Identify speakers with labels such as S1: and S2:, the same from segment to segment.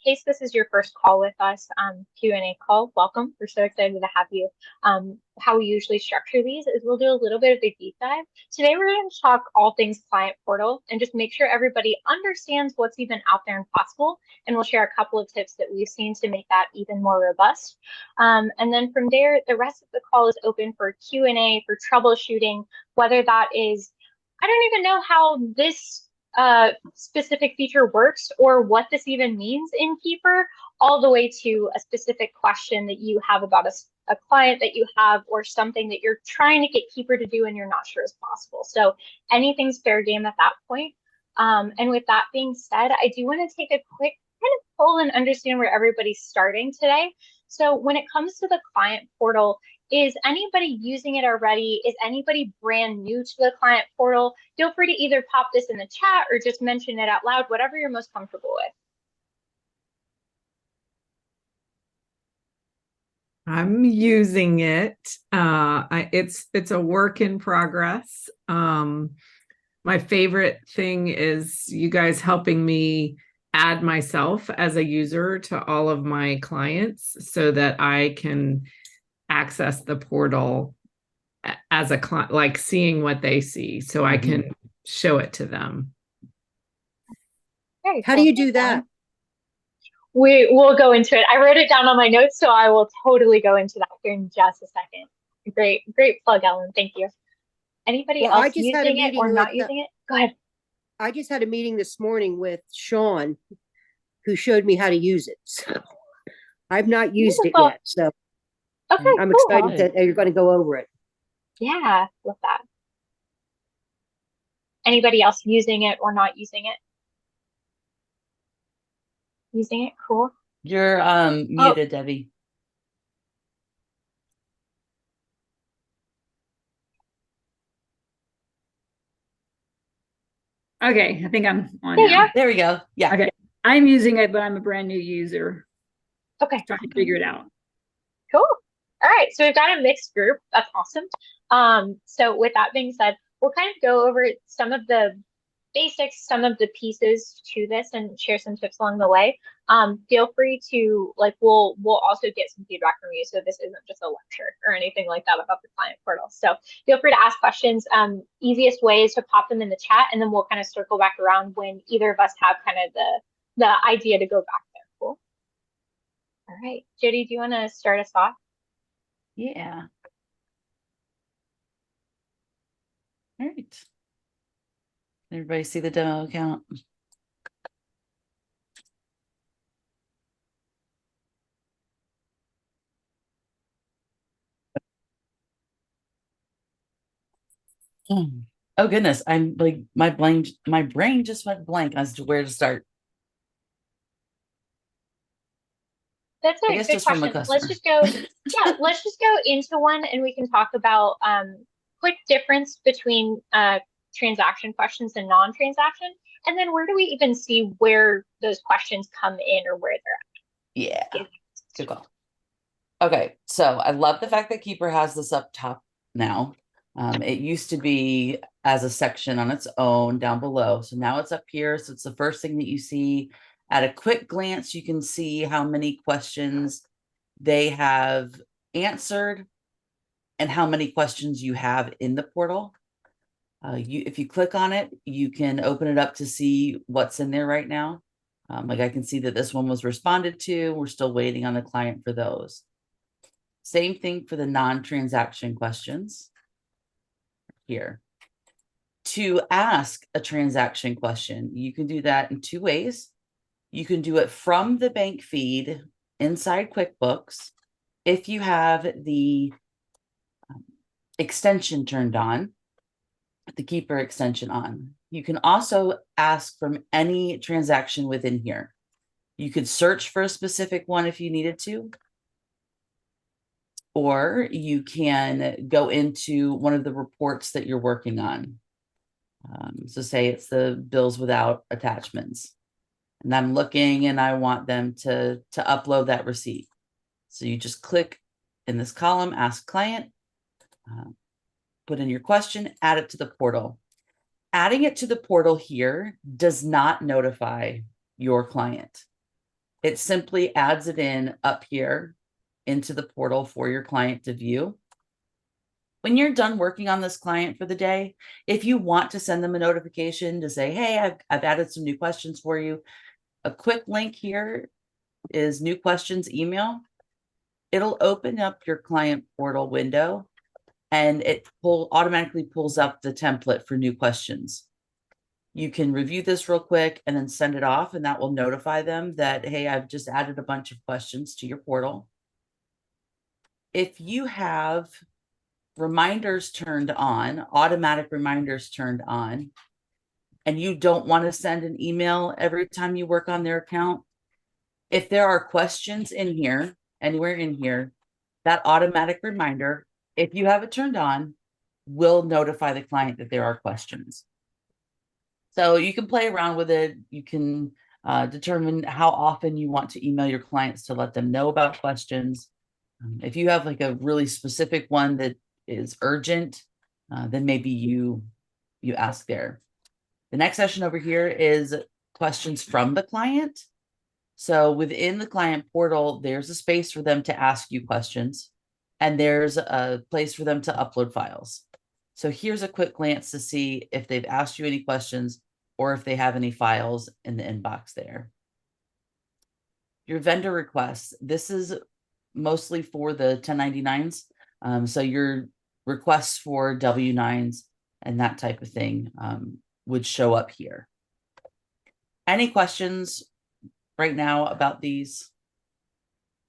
S1: case this is your first call with us, Q&A call, welcome. We're so excited to have you. How we usually structure these is we'll do a little bit of a deep dive. Today, we're going to talk all things client portal and just make sure everybody understands what's even out there and possible. And we'll share a couple of tips that we've seen to make that even more robust. And then from there, the rest of the call is open for Q&A, for troubleshooting, whether that is, I don't even know how this specific feature works or what this even means in Keeper, all the way to a specific question that you have about a client that you have or something that you're trying to get Keeper to do and you're not sure is possible. So anything's fair game at that point. And with that being said, I do want to take a quick kind of pull and understand where everybody's starting today. So when it comes to the client portal, is anybody using it already? Is anybody brand new to the client portal? Feel free to either pop this in the chat or just mention it out loud, whatever you're most comfortable with.
S2: I'm using it. It's a work in progress. My favorite thing is you guys helping me add myself as a user to all of my clients so that I can access the portal as a client, like seeing what they see, so I can show it to them.
S1: Very
S3: How
S1: cool.
S3: do you do that?
S1: We will go into it. I wrote it down on my notes, so I will totally go into that here in just a second. Great plug, Ellen. Thank you. Anybody else using it or not using it? Go ahead.
S3: I just had a meeting this morning with Sean, who showed me how to use it. So I've not used it yet. So
S1: okay,
S3: I'm excited that you're going to go over it.
S1: Yeah, love that. Anybody else using it or not using it? Using it, cool.
S4: You're muted, Debbie.
S5: Okay, I think I'm on
S1: now.
S5: now.
S4: There we go. Yeah.
S5: Okay, I'm using it, but I'm a brand new user.
S1: Okay.
S5: Trying to figure it out.
S1: Cool. All right, so we've got a mixed group. That's awesome. So with that being said, we'll kind of go over some of the basics, some of the pieces to this, and share some tips along the way. Feel free to we'll also get some feedback from you, so this isn't just a lecture or anything like that about the client portal. So feel free to ask questions. Easiest way is to pop them in the chat, and then we'll kind of circle back around when either of us have kind of the idea to go back there. Cool. All right, Jody, do you want to start us off?
S4: Yeah. All right. Everybody see the demo account? Oh goodness, I'm like my brain just went blank as to where to start.
S1: That's a good question. Let's just go. Yeah, let's just go into one, and we can talk about quick difference between transaction questions and non-transaction, and then where do we even see where those questions come in or where they're
S4: at? Yeah, good call. Okay, so I love the fact that Keeper has this up top now. It used to be as a section on its own down below, so now it's up here. So it's the first thing that you see. At a quick glance, you can see how many questions they have answered and how many questions you have in the portal. If you click on it, you can open it up to see what's in there right now. Like I can see that this one was responded to. We're still waiting on the client for those. Same thing for the non-transaction questions here. To ask a transaction question, you can do that in two ways. You can do it from the bank feed inside QuickBooks if you have the extension turned on, the Keeper extension on. You can also ask from any transaction within here. You could search for a specific one if you needed to, or you can go into one of the reports that you're working on. So say it's the bills without attachments. And I'm looking and I want them to upload that receipt. So you just click in this column, ask client, put in your question, add it to the portal. Adding it to the portal here does not notify your client. It simply adds it in up here into the portal for your client to view. When you're done working on this client for the day, if you want to send them a notification to say, hey, I've added some new questions for you, a quick link here is new questions email. It'll open up your client portal window and it automatically pulls up the template for new questions. You can review this real quick and then send it off, and that will notify them that, hey, I've just added a bunch of questions to your portal. If you have reminders turned on, automatic reminders turned on, and you don't want to send an email every time you work on their account, if there are questions in here, anywhere in here, that automatic reminder, if you have it turned on, will notify the client that there are questions. So you can play around with it. You can determine how often you want to email your clients to let them know about questions. If you have like a really specific one that is urgent, then maybe you ask there. The next session over here is questions from the client. So within the client portal, there's a space for them to ask you questions, and there's a place for them to upload files. So here's a quick glance to see if they've asked you any questions or if they have any files in the inbox there. Your vendor requests, this is mostly for the 1099s. So your requests for W-9s and that type of thing would show up here. Any questions right now about these?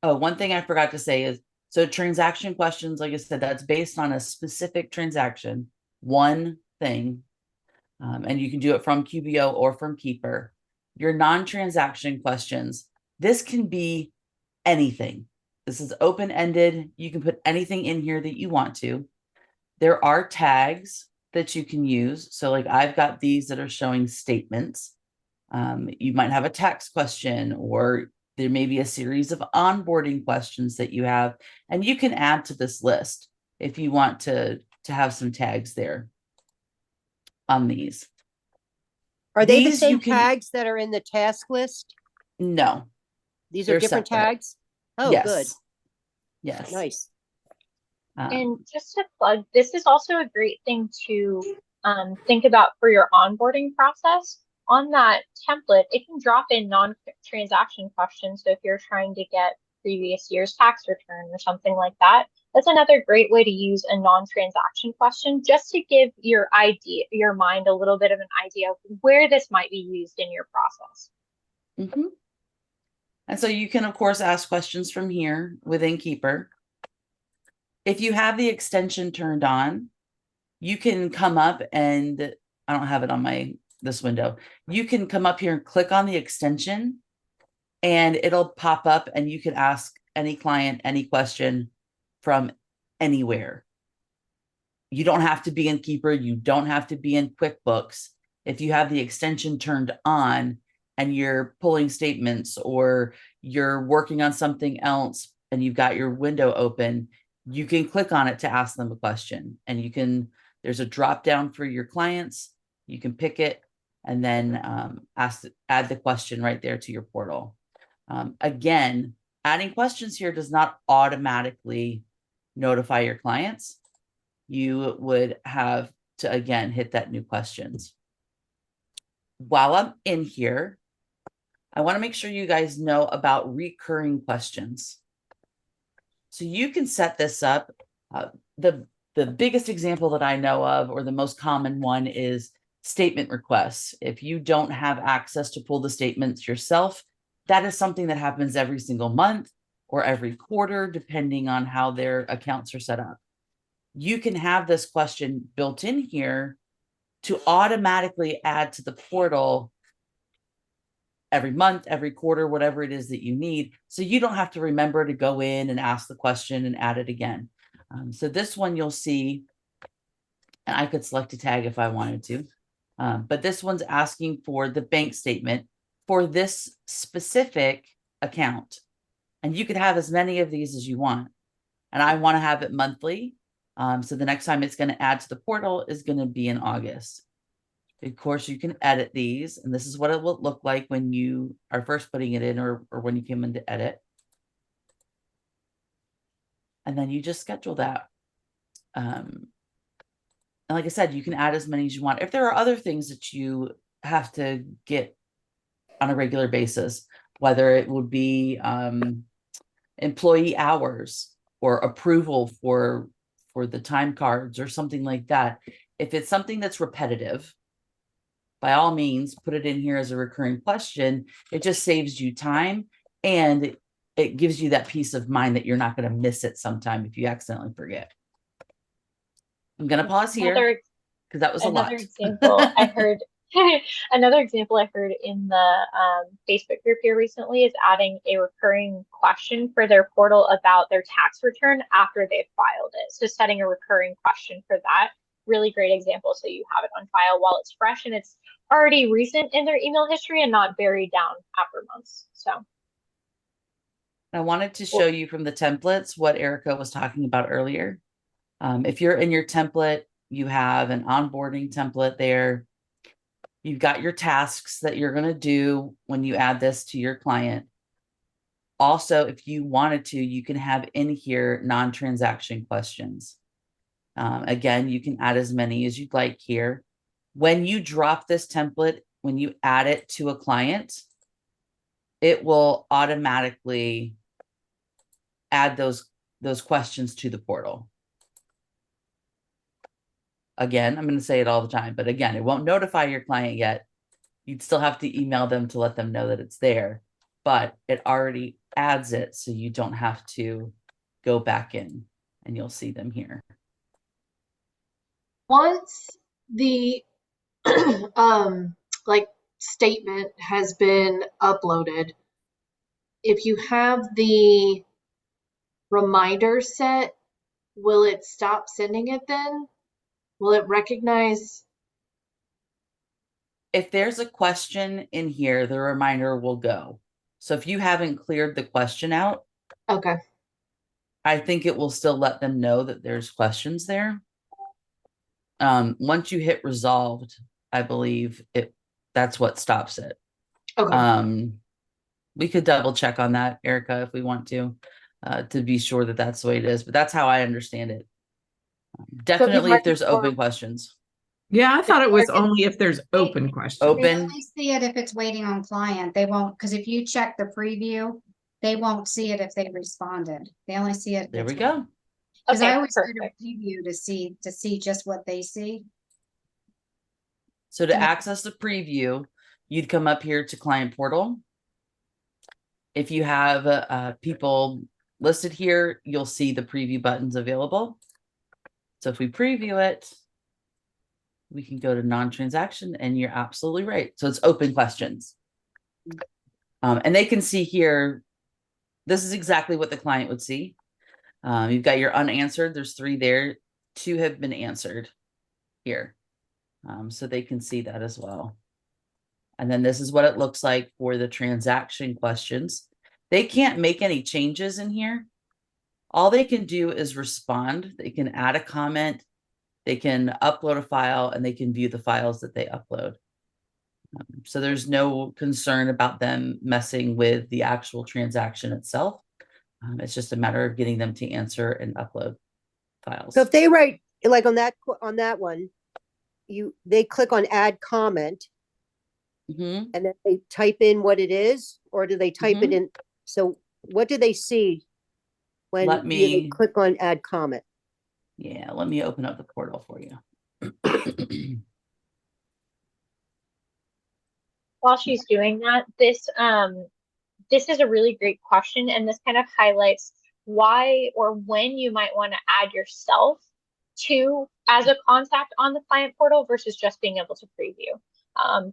S4: Oh, one thing I forgot to say is, so transaction questions, like I said, that's based on a specific transaction, one thing, and you can do it from QBO or from Keeper. Your non-transaction questions, this can be anything. This is open-ended. You can put anything in here that you want to. There are tags that you can use. So like I've got these that are showing statements. You might have a tax question, or there may be a series of onboarding questions that you have, and you can add to this list if you want to have some tags there on these.
S3: Are they the
S4: These
S3: same
S4: you can-
S3: tags that are in the task list?
S4: No.
S3: These are
S4: They're
S3: different
S4: separate.
S3: tags? Oh,
S4: Yes.
S3: good.
S4: Yes.
S3: Nice.
S1: And just to plug, this is also a great thing to think about for your onboarding process. On that template, it can drop in non-transaction questions. So if you're trying to get previous year's tax return or something like that, that's another great way to use a non-transaction question, just to give your mind a little bit of an idea of where this might be used in your process.
S4: Mm-hmm. And so you can, of course, ask questions from here within Keeper. If you have the extension turned on, you can come up and I don't have it on this window. You can come up here and click on the extension and it'll pop up and you can ask any client any question from anywhere. You don't have to be in Keeper. You don't have to be in QuickBooks. If you have the extension turned on and you're pulling statements or you're working on something else and you've got your window open, you can click on it to ask them a question. And there's a drop down for your clients. You can pick it and then add the question right there to your portal. Again, adding questions here does not automatically notify your clients. You would have to, again, hit that new questions. While I'm in here, I want to make sure you guys know about recurring questions. So you can set this up. The biggest example that I know of, or the most common one, is statement requests. If you don't have access to pull the statements yourself, that is something that happens every single month or every quarter, depending on how their accounts are set up. You can have this question built in here to automatically add to the portal every month, every quarter, whatever it is that you need. So you don't have to remember to go in and ask the question and add it again. So this one you'll see, and I could select a tag if I wanted to, but this one's asking for the bank statement for this specific account. And you could have as many of these as you want. And I want to have it monthly. So the next time it's going to add to the portal is going to be in August. Of course, you can edit these, and this is what it will look like when you are first putting it in or when you come in to edit. And then you just schedule that. And like I said, you can add as many as you want. If there are other things that you have to get on a regular basis, whether it would be employee hours or approval for the time cards or something like that. If it's something that's repetitive, by all means, put it in here as a recurring question. It just saves you time, and it gives you that peace of mind that you're not going to miss it sometime if you accidentally forget. I'm going to pause here
S1: Another
S4: because that was a lot.
S1: example I heard another example I heard in the Facebook group here recently is adding a recurring question for their portal about their tax return after they've filed it. So setting a recurring question for that. Really great example. So you have it on file while it's fresh and it's already recent in their email history and not buried down after months. So
S4: I wanted to show you from the templates what Erica was talking about earlier. If you're in your template, you have an onboarding template there. You've got your tasks that you're going to do when you add this to your client. Also, if you wanted to, you can have in here non-transaction questions. Again, you can add as many as you'd like here. When you drop this template, when you add it to a client, it will automatically add those questions to the portal. Again, I'm going to say it all the time, but again, it won't notify your client yet. You'd still have to email them to let them know that it's there, but it already adds it so you don't have to go back in, and you'll see them here.
S6: Once the like statement has been uploaded, if you have the reminder set, will it stop sending it then? Will it recognize?
S4: If there's a question in here, the reminder will go. So if you haven't cleared the question out,
S6: Okay.
S4: I think it will still let them know that there's questions there. Once you hit resolved, I believe that's what stops it.
S6: Okay.
S4: We could double check on that, Erica, if we want to be sure that that's the way it is, but that's how I understand it. Definitely if there's open questions.
S2: Yeah, I thought it was only if there's open questions.
S4: Open.
S7: They only see it if it's waiting on client. They won't, because if you check the preview, they won't see it if they responded. They only see it.
S4: There we go.
S7: Because
S1: okay,
S7: I always go to
S1: perfect.
S7: preview to see just what they see.
S4: So to access the preview, you'd come up here to client portal. If you have people listed here, you'll see the preview buttons available. So if we preview it, we can go to non-transaction, and you're absolutely right. So it's open questions. And they can see here, this is exactly what the client would see. You've got your unanswered, there's 3 there, 2 have been answered here. So they can see that as well. And then this is what it looks like for the transaction questions. They can't make any changes in here. All they can do is respond. They can add a comment, they can upload a file, and they can view the files that they upload. So there's no concern about them messing with the actual transaction itself. It's just a matter of getting them to answer and upload files.
S3: So if they write, like on that one, they click on add comment,
S4: Mm-hmm.
S3: and then they type in what it is, or do they type it in? So what do they see when they click on add comment?
S4: Yeah, let me open up the portal for you.
S1: While she's doing that, this is a really great question, and this kind of highlights why or when you might want to add yourself to as a contact on the client portal versus just being able to preview.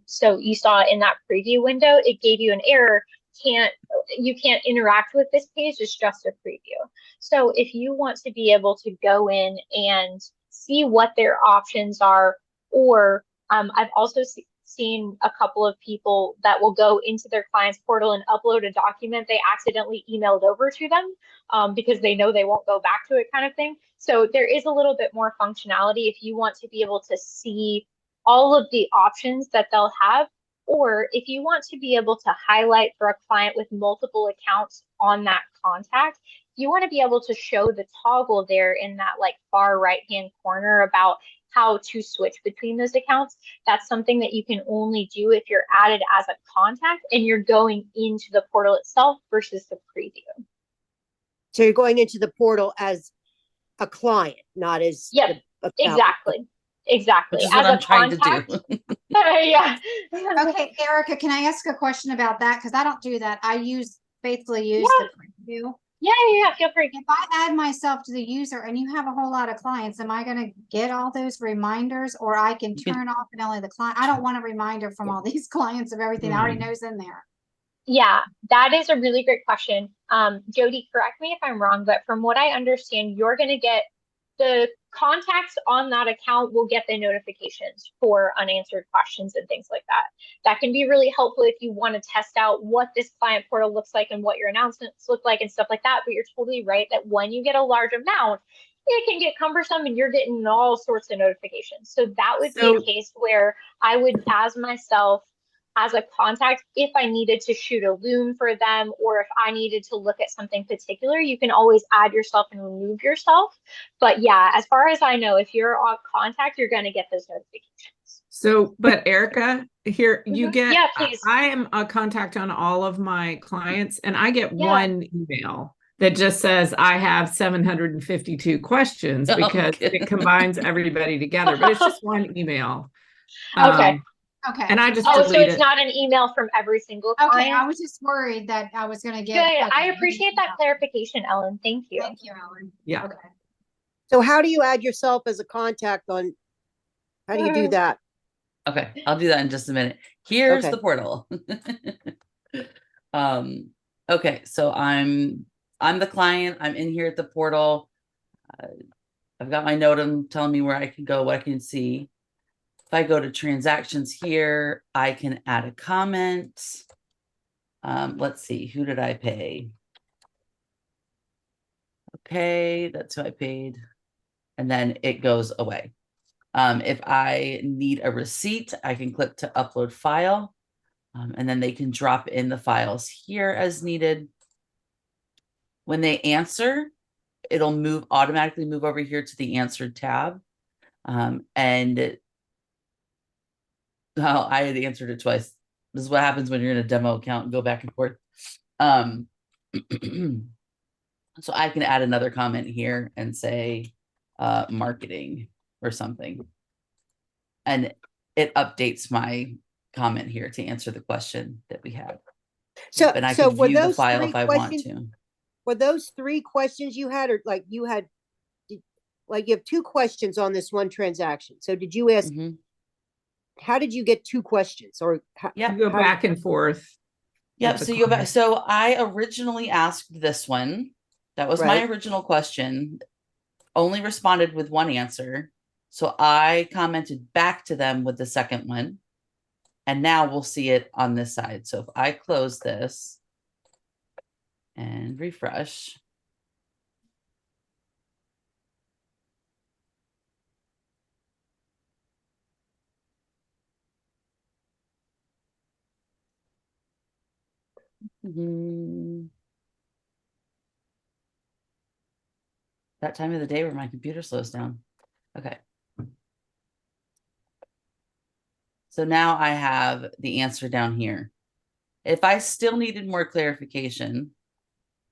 S1: So you saw in that preview window, it gave you an error. You can't interact with this page, it's just a preview. So if you want to be able to go in and see what their options are, or I've also seen a couple of people that will go into their client's portal and upload a document they accidentally emailed over to them because they know they won't go back to it, kind of thing. So there is a little bit more functionality if you want to be able to see all of the options that they'll have. Or if you want to be able to highlight for a client with multiple accounts on that contact, you want to be able to show the toggle there in that like far right hand corner about how to switch between those accounts. That's something that you can only do if you're added as a contact and you're going into the portal itself versus the preview.
S3: So you're going into the portal as a client, not as.
S1: Yep,
S3: the account.
S1: exactly. Exactly.
S4: Which is what
S1: As
S4: I'm
S1: a
S4: trying
S1: contact,
S4: to do.
S1: yeah.
S7: Okay, Erica, can I ask a question about that? Because I don't do that. I faithfully use the preview.
S1: Yeah, feel free.
S7: If I add myself to the user and you have a whole lot of clients, am I gonna get all those reminders, or I can
S4: You can-
S7: turn off and only the client? I don't want a reminder from all these clients of everything I already knows in there.
S1: Yeah, that is a really great question. Jody, correct me if I'm wrong, but from what I understand, you're going to get the contacts on that account will get the notifications for unanswered questions and things like that. That can be really helpful if you want to test out what this client portal looks like and what your announcements look like and stuff like that. But you're totally right that when you get a large amount, it can get cumbersome and you're getting all sorts of notifications. So that would be a case where I would, as myself, as a contact, if I needed to shoot a loom for them, or if I needed to look at something particular, you can always add yourself and remove yourself. But yeah, as far as I know, if you're on contact, you're going to get those notifications.
S2: So, but Erica, here you get,
S1: Yeah, please.
S2: I am a contact on all of my clients and I get
S1: Yeah.
S2: one email that just says I have 752 questions because it combines everybody together, but it's just one email.
S1: Okay.
S7: Okay.
S2: And I just
S1: Oh, so
S2: delete
S1: it's
S2: it.
S1: not an email from every single client?
S7: Okay, I was just worried that I was gonna get.
S1: Good.
S7: like,
S1: I appreciate that clarification, Ellen. Thank you.
S7: Thank you, Ellen.
S2: Yeah.
S7: Okay.
S3: So how do you add yourself as a contact on, how do you do that?
S4: Okay, I'll do that in just a minute. Here's
S3: Okay.
S4: the portal. Okay, so I'm the client. I'm in here at the portal. I've got my NOTAM telling me where I can go, what I can see. If I go to transactions here, I can add a comment. Let's see, who did I pay? Okay, that's who I paid. And then it goes away. If I need a receipt, I can click to upload file. And then they can drop in the files here as needed. When they answer, it'll automatically move over here to the answered tab. I had answered it twice. This is what happens when you're in a demo account and go back and forth. So I can add another comment here and say marketing or something. And it updates my comment here to answer the question that we have.
S3: So,
S4: And I
S3: so
S4: can
S3: were
S4: view the
S3: those
S4: file
S3: three
S4: if I want
S3: questions,
S4: to.
S3: were those 3 questions you had, or like you had, like you have 2 questions on this one transaction. So did you ask,
S4: Mhm.
S3: how did you get 2 questions, or how,
S4: Yep.
S2: You go back and forth.
S4: Yep.
S2: with the
S4: So you go back.
S2: comment.
S4: So I originally asked this one. That was my
S3: Right.
S4: original question. Only responded with one answer. So I commented back to them with the second one. And now we'll see it on this side. So if I close this and refresh. That time of the day where my computer slows down. Okay. So now I have the answer down here. If I still needed more clarification,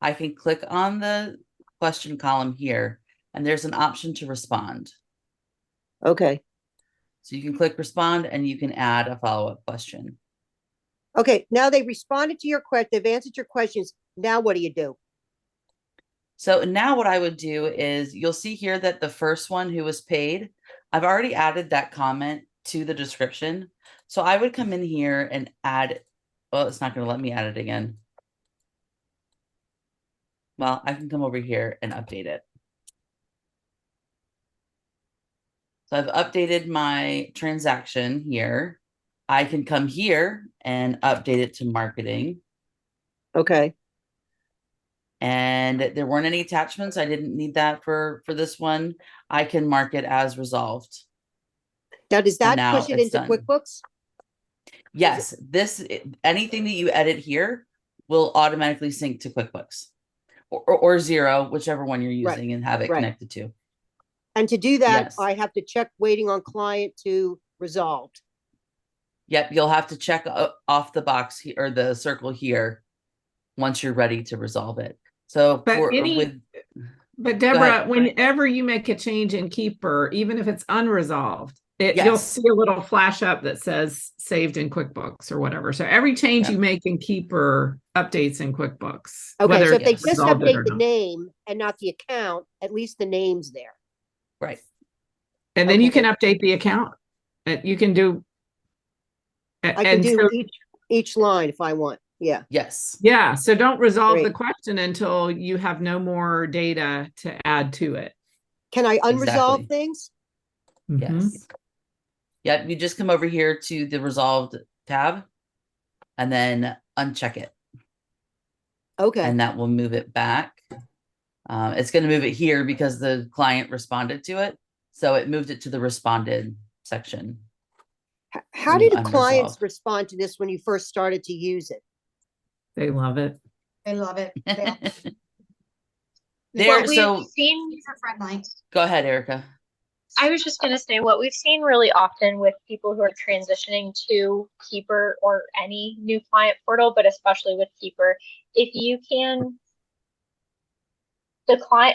S4: I can click on the question column here, and there's an option to respond.
S3: okay.
S4: So you can click respond and you can add a follow-up question.
S3: Okay, now they responded to your question, they've answered your questions. Now what do you do?
S4: So now what I would do is you'll see here that the first one who was paid, I've already added that comment to the description. So I would come in here and add, well, it's not going to let me add it again. Well, I can come over here and update it. So I've updated my transaction here. I can come here and update it to marketing.
S3: Okay,
S4: And there weren't any attachments. I didn't need that for this one. I can mark it as resolved.
S3: Now, does that
S4: now
S3: push it
S4: it's
S3: into
S4: done.
S3: QuickBooks?
S4: Yes, anything that you edit here will automatically sync to QuickBooks or Zero, whichever one you're
S3: Right,
S4: using, and have it
S3: right.
S4: connected to.
S3: And to do that,
S4: Yes.
S3: I have to check waiting on client to resolved.
S4: Yep, you'll have to check off the box or the circle here once you're ready to resolve it. So
S2: But
S4: for
S2: any-
S4: with
S2: But
S4: ahead.
S2: Deborah, whenever you make a change in Keeper, even if it's unresolved, you'll
S4: Yes.
S2: see a little flash up that says saved in QuickBooks or whatever. So every change
S4: Yeah.
S2: you make in Keeper updates in QuickBooks.
S3: Okay,
S2: whether
S3: so if they
S2: it's
S3: just
S2: resolved it or
S3: update the
S2: not.
S3: name and not the account, at least the name's there.
S4: right.
S2: And then you
S3: Okay.
S2: can update the account. You can do.
S3: I can
S2: and
S3: do
S2: so,
S3: each line if I want. Yeah,
S4: Yes.
S2: yeah, so don't resolve the
S3: Great.
S2: question until you have no more data to add to it.
S3: can I unresolve
S4: Exactly.
S3: things?
S2: Mhm.
S4: Yes. Yep, you just come over here to the resolved tab and then uncheck it.
S3: Okay,
S4: And that will move it back. It's going to move it here because the client responded to it. So it moved it to the responded section.
S3: how
S4: when you
S3: did clients
S4: unresolved.
S3: respond to this when you first started to use it?
S2: They love it.
S7: They love it. They're
S4: There,
S1: What
S4: so
S1: we've seen,
S7: user-friendly.
S4: go ahead, Erica.
S1: I was just going to say, what we've seen really often with people who are transitioning to Keeper or any new client portal, but especially with Keeper, if you can,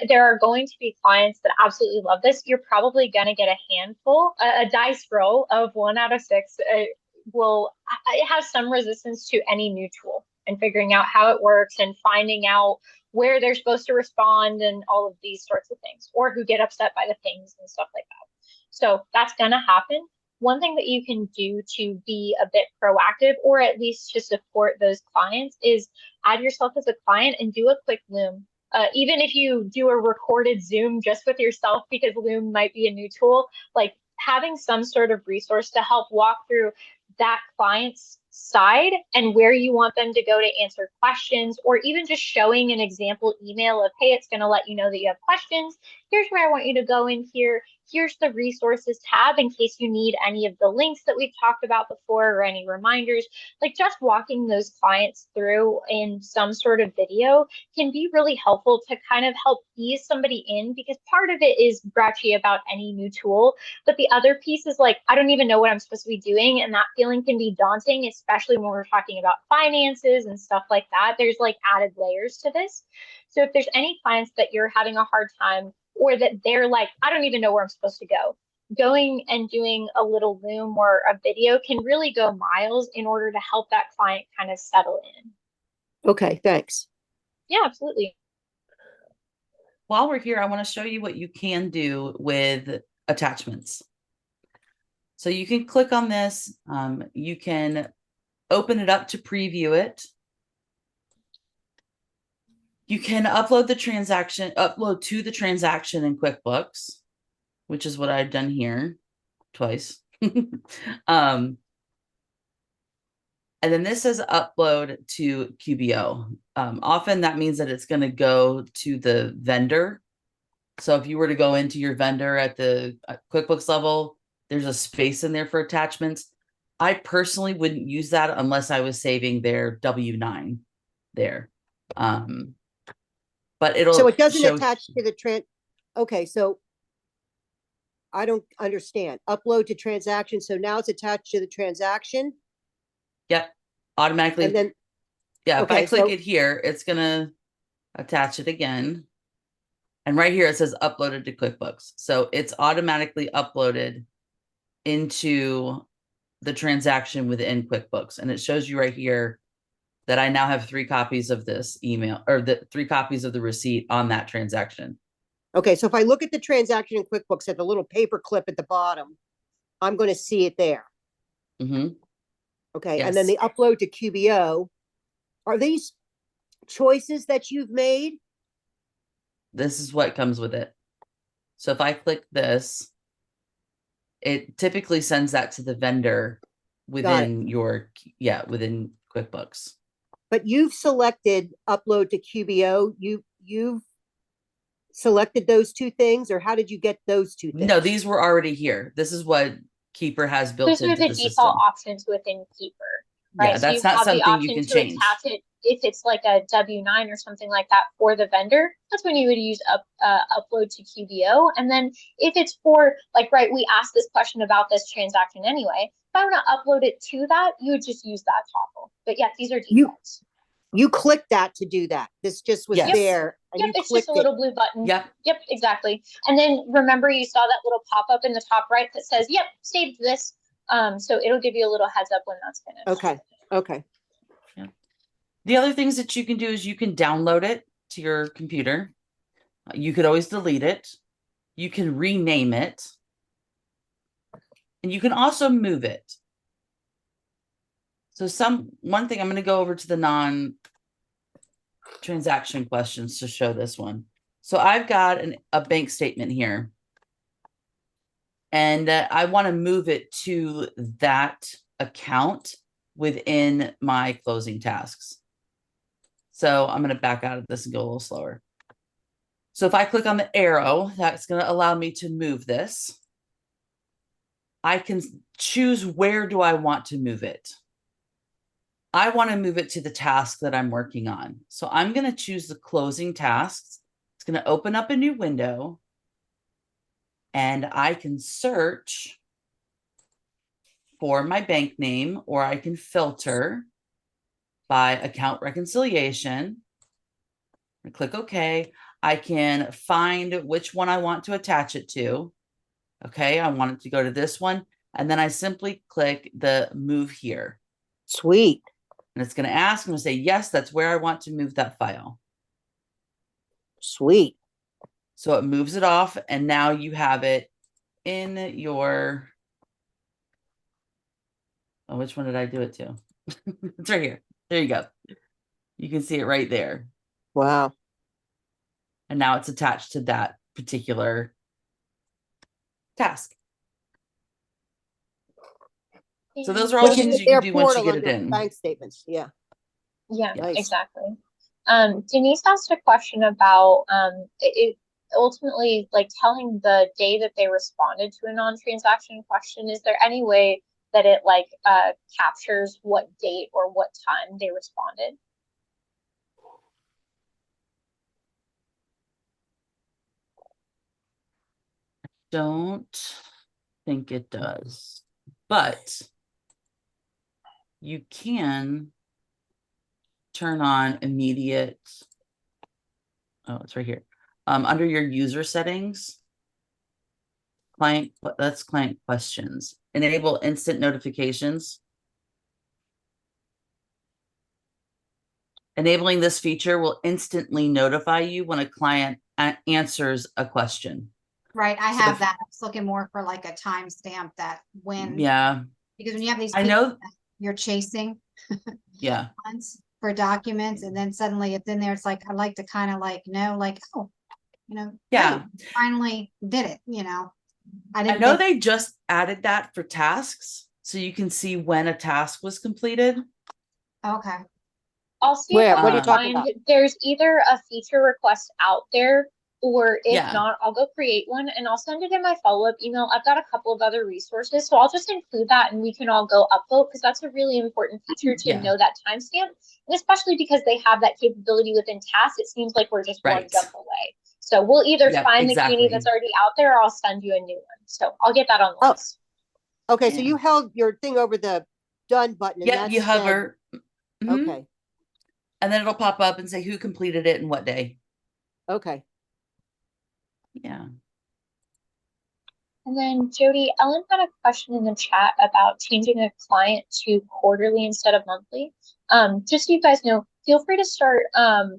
S1: there are going to be clients that absolutely love this. You're probably going to get a handful, a dice roll of 1 out of 6 it has some resistance to any new tool and figuring out how it works and finding out where they're supposed to respond and all of these sorts of things, or who get upset by the things and stuff like that. So that's going to happen. One thing that you can do to be a bit proactive, or at least to support those clients, is add yourself as a client and do a quick Loom. Even if you do a recorded Zoom just with yourself, because Loom might be a new tool, like having some sort of resource to help walk through that client's side and where you want them to go to answer questions, or even just showing an example email of, hey, it's going to let you know that you have questions. Here's where I want you to go in here. Here's the resources tab in case you need any of the links that we've talked about before or any reminders. Like just walking those clients through in some sort of video can be really helpful to kind of help ease somebody in, because part of it is grouchy about any new tool, but the other piece is like, I don't even know what I'm supposed to be doing. And that feeling can be daunting, especially when we're talking about finances and stuff like that. There's like added layers to this. So if there's any clients that you're having a hard time, or that they're like, I don't even know where I'm supposed to go, going and doing a little Loom or a video can really go miles in order to help that client kind of settle in.
S3: Okay, thanks.
S1: Yeah, absolutely.
S4: While we're here, I want to show you what you can do with attachments. So you can click on this. You can open it up to preview it. You can upload to the transaction in QuickBooks, which is what I've done here twice. And then this says upload to QBO. Often that means that it's going to go to the vendor. So if you were to go into your vendor at the QuickBooks level, there's a space in there for attachments. I personally wouldn't use that unless I was saving their W-9 there. But it'll
S3: So it doesn't
S4: show.
S3: attach to the okay, so I don't understand. Upload to transaction, so now it's attached to the transaction?
S4: Yep, automatically.
S3: And then,
S4: Yeah, if I
S3: okay,
S4: click
S3: so-
S4: it here, it's gonna attach it again. And right here, it says uploaded to QuickBooks. So it's automatically uploaded into the transaction within QuickBooks. And it shows you right here that I now have 3 copies of this email, or the 3 copies of the receipt on that transaction.
S3: okay, so if I look at the transaction in QuickBooks at the little paper clip at the bottom, I'm going to see it there.
S4: Hmm.
S3: Okay, and then the
S4: Yes.
S3: upload to QBO, are these choices that you've made?
S4: This is what comes with it. So if I click this, it typically sends that to the vendor within within QuickBooks.
S3: But you've selected upload to QBO. You've selected those 2 things, or how did you get those 2 things?
S4: No, these were already here. This is what Keeper has built
S1: Those are
S4: into
S1: the
S4: the
S1: default
S4: system.
S1: options within Keeper, right?
S4: Yeah,
S1: So you
S4: that's not
S1: have the
S4: something you
S1: option
S4: can
S1: to
S4: change.
S1: attach it if it's like a W-9 or something like that for the vendor. That's when you would use upload to QBO. And then if it's for like, right, we asked this question about this transaction anyway. If I want to upload it to that, you would just use that toggle. But yeah, these are defaults.
S3: You click that to do that. This just was
S4: Yes.
S3: there and
S1: Yep,
S3: you
S1: it's
S3: clicked
S1: just a
S3: it.
S1: little blue button.
S4: Yep.
S1: Yep, exactly. And then remember you saw that little pop-up in the top right that says, yep, saved this. So it'll give you a little heads up when that's finished.
S3: Okay, okay.
S4: The other things that you can do is you can download it to your computer. You could always delete it. You can rename it. And you can also move it. So one thing I'm going to go over to the non-transaction questions to show this one. So I've got a bank statement here. And I want to move it to that account within my closing tasks. So I'm going to back out of this and go a little slower. So if I click on the arrow, that's going to allow me to move this. I can choose where do I want to move it. I want to move it to the task that I'm working on. So I'm going to choose the closing tasks. It's going to open up a new window. And I can search for my bank name, or I can filter by account reconciliation. And click OK. I can find which one I want to attach it to. Okay, I want it to go to this one. And then I simply click the move here.
S3: Sweet.
S4: And it's going to ask, I'm going to say, yes, that's where I want to move that file.
S3: Sweet.
S4: So it moves it off. And now you have it in your, oh, which one did I do it to? It's right here. There you go. You can see it right there.
S3: Wow.
S4: And now it's attached to that particular task. So those are all
S3: Which
S4: things
S3: is
S4: you
S3: their
S4: can do once you
S3: portal
S4: get it
S3: under
S4: in.
S3: bank statements. Yeah.
S1: Yeah,
S3: Nice.
S1: exactly. Denise asked a question about it ultimately like telling the day that they responded to a non-transaction question. Is there any way that it like captures what date or what time they responded?
S4: Don't think it does, but you can turn on immediate. Oh, it's right here. Under your user settings, that's client questions. Enable instant notifications. Enabling this feature will instantly notify you when a client answers a question.
S7: Right, I
S4: So
S7: have
S4: if-
S7: that. I was looking more for like a timestamp that when,
S4: Yeah,
S7: because when you have these
S4: I
S7: people
S4: know.
S7: that you're chasing
S4: Yeah,
S7: once for documents and then suddenly it's in there, it's like, I like to kind of like know, like, oh,
S4: yeah.
S7: great, finally did it, I
S4: I
S7: didn't
S4: know
S7: think,
S4: they just added that for tasks, so you can see when a task was completed.
S7: okay,
S1: I'll see
S3: Where?
S1: if I
S3: What are you
S1: can
S3: talking
S1: find
S3: about?
S1: there's either a feature request out there, or if
S4: Yeah.
S1: not, I'll go create one and I'll send it in my follow-up email. I've got a couple of other resources, so I'll just include that and we can all go upvote because that's a really important feature to
S4: Yeah.
S1: know that timestamp. And especially because they have that capability within tasks, it seems like we're just one
S4: Right.
S1: jump away. So we'll either
S4: Yep,
S1: find the community that's
S4: exactly.
S1: already out there or I'll send you a new one. So I'll get that on the
S3: Oh,
S1: list.
S3: Okay, so
S4: Yeah.
S3: you held your thing over the done button and
S4: Yep,
S3: that
S4: you
S3: said-
S4: hover. Mhm.
S3: Okay,
S4: And then it'll pop up and say who completed it and what day.
S3: okay.
S4: Yeah.
S1: And then Jody, Ellen had a question in the chat about changing a client to quarterly instead of monthly. Just so you guys know, feel free to start,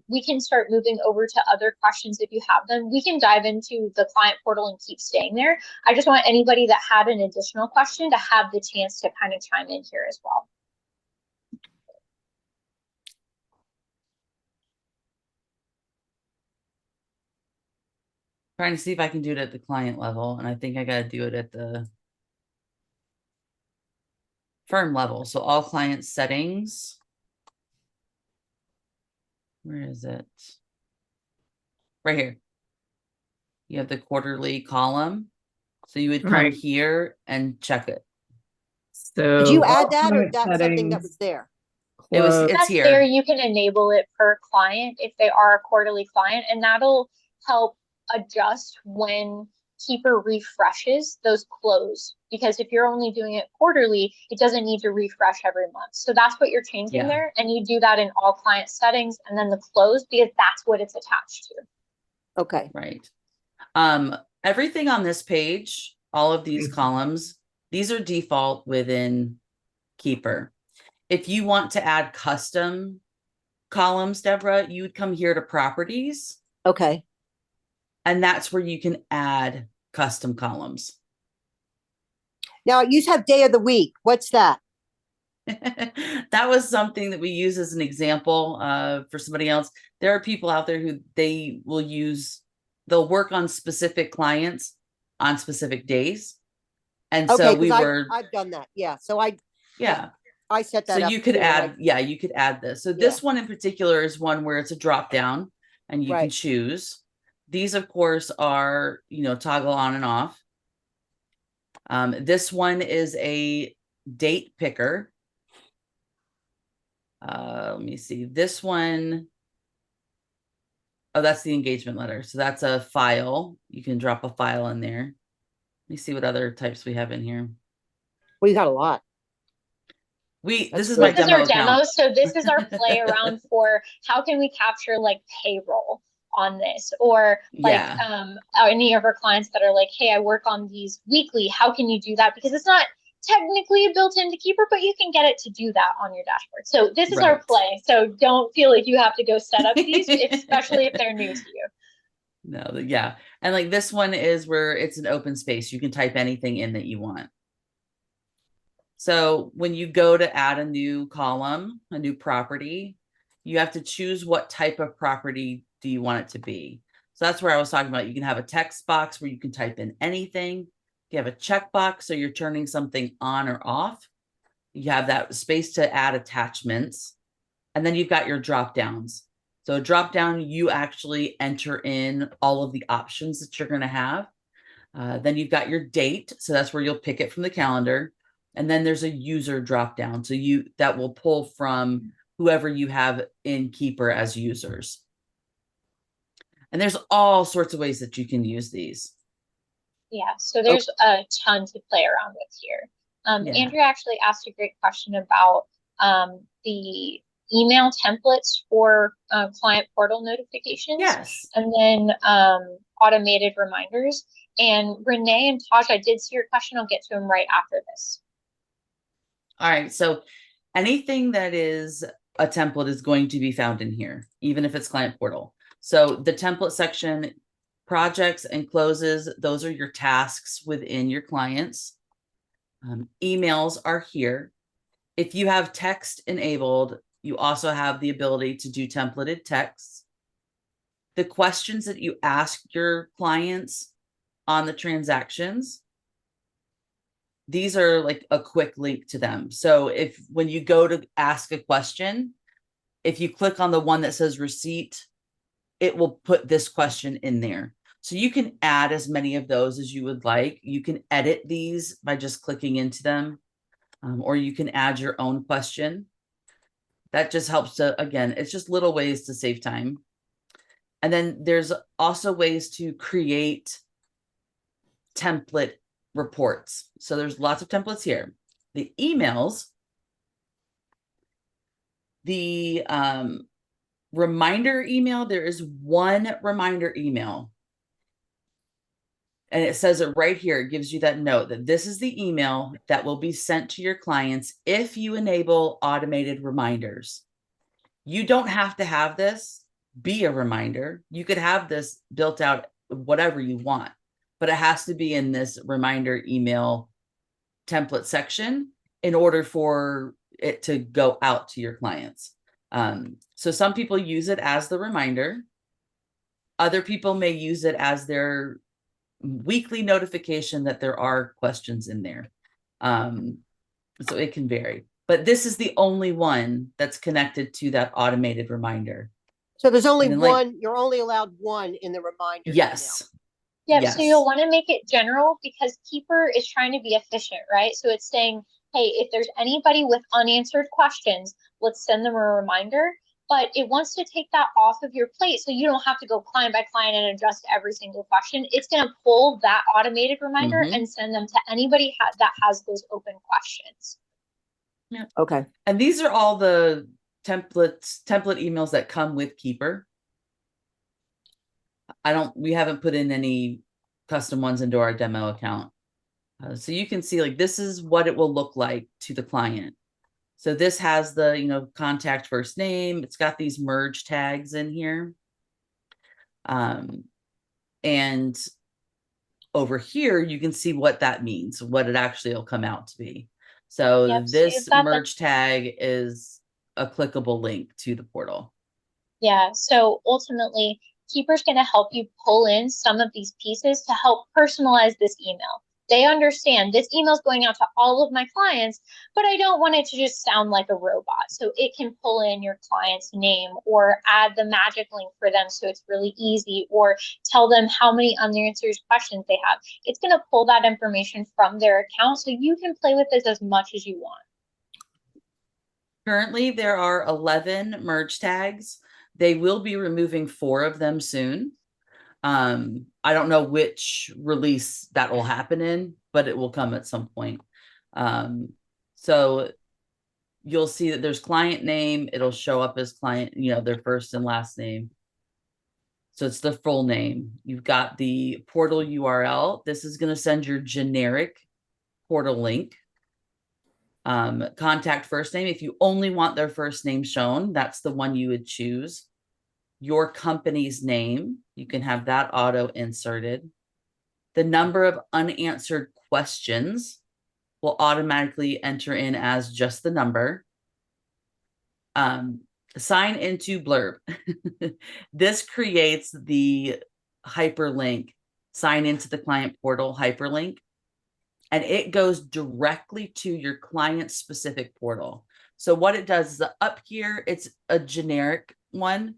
S1: we can start moving over to other questions if you have them. We can dive into the client portal and keep staying there. I just want anybody that had an additional question to have the chance to kind of chime in here as well.
S4: Trying to see if I can do it at the client level, and I think I got to do it at the firm level. So all client settings. Where is it? Right here. You have the quarterly column. So you would come
S2: Right.
S4: here and check it.
S2: So.
S3: Did you add
S2: all
S3: that, or
S2: client
S3: that's something that
S2: settings
S3: was there?
S2: closed.
S4: It's
S1: That's
S4: here.
S1: there. You can enable it per client if they are a quarterly client, and that'll help adjust when Keeper refreshes those close. Because if you're only doing it quarterly, it doesn't need to refresh every month. So that's what you're changing
S4: Yeah.
S1: there. And you do that in all client settings and then the close, because that's what it's attached to.
S3: Okay,
S4: Right. Everything on this page, all of these
S2: Mhm.
S4: columns, these are default within Keeper. If you want to add custom columns, Deborah, you would come here to properties,
S3: okay.
S4: and that's where you can add custom columns.
S3: Now, you have day of the week. What's that?
S4: That was something that we use as an example for somebody else. There are people out there who they'll work on specific clients on specific days. And
S3: Okay,
S4: so we
S3: because
S4: were,
S3: I've done that. Yeah, so
S4: yeah.
S3: I set
S4: So
S3: that up.
S4: you could
S3: too, and
S4: add, yeah, you could add this. So this one in particular is one where it's a drop down and you can
S3: Right.
S4: choose. These, of course, are, toggle on and off. This one is a date picker. Let me see. This one, oh, that's the engagement letter. So that's a file. You can drop a file in there. Let me see what other types we have in here.
S3: Well, you got a lot.
S4: This is
S3: good.
S4: my
S1: This is our
S4: demo
S1: demo.
S4: account.
S1: So this is our play around for how can we capture like payroll on this, or like
S4: Yeah.
S1: any of our clients that are like, hey, I work on these weekly. How can you do that? Because it's not technically built into Keeper, but you can get it to do that on your dashboard. So this is our
S4: Right.
S1: play. So don't feel like you have to go set up these, especially if they're new to you.
S4: No, yeah. And like this one is where it's an open space. You can type anything in that you want. So when you go to add a new column, a new property, you have to choose what type of property do you want it to be. So that's where I was talking about. You can have a text box where you can type in anything. You have a checkbox, so you're turning something on or off. You have that space to add attachments. And then you've got your drop downs. So drop down, you actually enter in all of the options that you're going to have. Then you've got your date. So that's where you'll pick it from the calendar. And then there's a user drop down. So that will pull from whoever you have in Keeper as users. And there's all sorts of ways that you can use these.
S1: Yeah, so there's a ton to play around with here.
S4: Yeah.
S1: Andrea actually asked a great question about the email templates for client portal notifications.
S4: Yes.
S1: And then automated reminders. And Renee and Taj, I did see your question. I'll get to them right after this.
S4: All right. So anything that is a template is going to be found in here, even if it's client portal. So the template section, projects and closes, those are your tasks within your clients. Emails are here. If you have text enabled, you also have the ability to do templated texts. The questions that you ask your clients on the transactions, these are like a quick link to them. So when you go to ask a question, if you click on the one that says receipt, it will put this question in there. So you can add as many of those as you would like. You can edit these by just clicking into them, or you can add your own question. That just helps to, again, it's just little ways to save time. And then there's also ways to create template reports. So there's lots of templates here. The emails, the reminder email, there is one reminder email. And it says it right here. It gives you that note that this is the email that will be sent to your clients if you enable automated reminders. You don't have to have this be a reminder. You could have this built out whatever you want, but it has to be in this reminder email template section in order for it to go out to your clients. So some people use it as the reminder. Other people may use it as their weekly notification that there are questions in there. So it can vary, but this is the only one that's connected to that automated reminder.
S3: So there's only
S4: And then,
S3: one, you're only allowed one in the reminder.
S4: Yes.
S1: Yep, so you'll
S4: Yes.
S1: want to make it general because Keeper is trying to be efficient, right? So it's saying, hey, if there's anybody with unanswered questions, let's send them a reminder. But it wants to take that off of your plate so you don't have to go client by client and adjust every single question. It's going to pull that automated reminder
S4: Mhm.
S1: and send them to anybody that has those open questions.
S3: Okay.
S4: And these are all the template emails that come with Keeper. We haven't put in any custom ones into our demo account. So you can see like, this is what it will look like to the client. So this has the, contact first name. It's got these merge tags in here. And over here, you can see what that means, what it actually will come out to be. So
S1: Yep, so
S4: this
S1: you've got the
S4: merge tag is a clickable link to the portal.
S1: Yeah, so ultimately, Keeper's going to help you pull in some of these pieces to help personalize this email. They understand this email is going out to all of my clients, but I don't want it to just sound like a robot. So it can pull in your client's name or add the magic link for them so it's really easy, or tell them how many unanswered questions they have. It's going to pull that information from their account so you can play with this as much as you want.
S4: Currently, there are 11 merge tags. They will be removing 4 of them soon. I don't know which release that will happen in, but it will come at some point. So you'll see that there's client name. It'll show up as client, their first and last name. So it's the full name. You've got the portal URL. This is going to send your generic portal link. Contact first name. If you only want their first name shown, that's the one you would choose. Your company's name, you can have that auto inserted. The number of unanswered questions will automatically enter in as just the number. Sign into Blurb. This creates the hyperlink, sign into the client portal hyperlink, and it goes directly to your client specific portal. So what it does is up here, it's a generic one.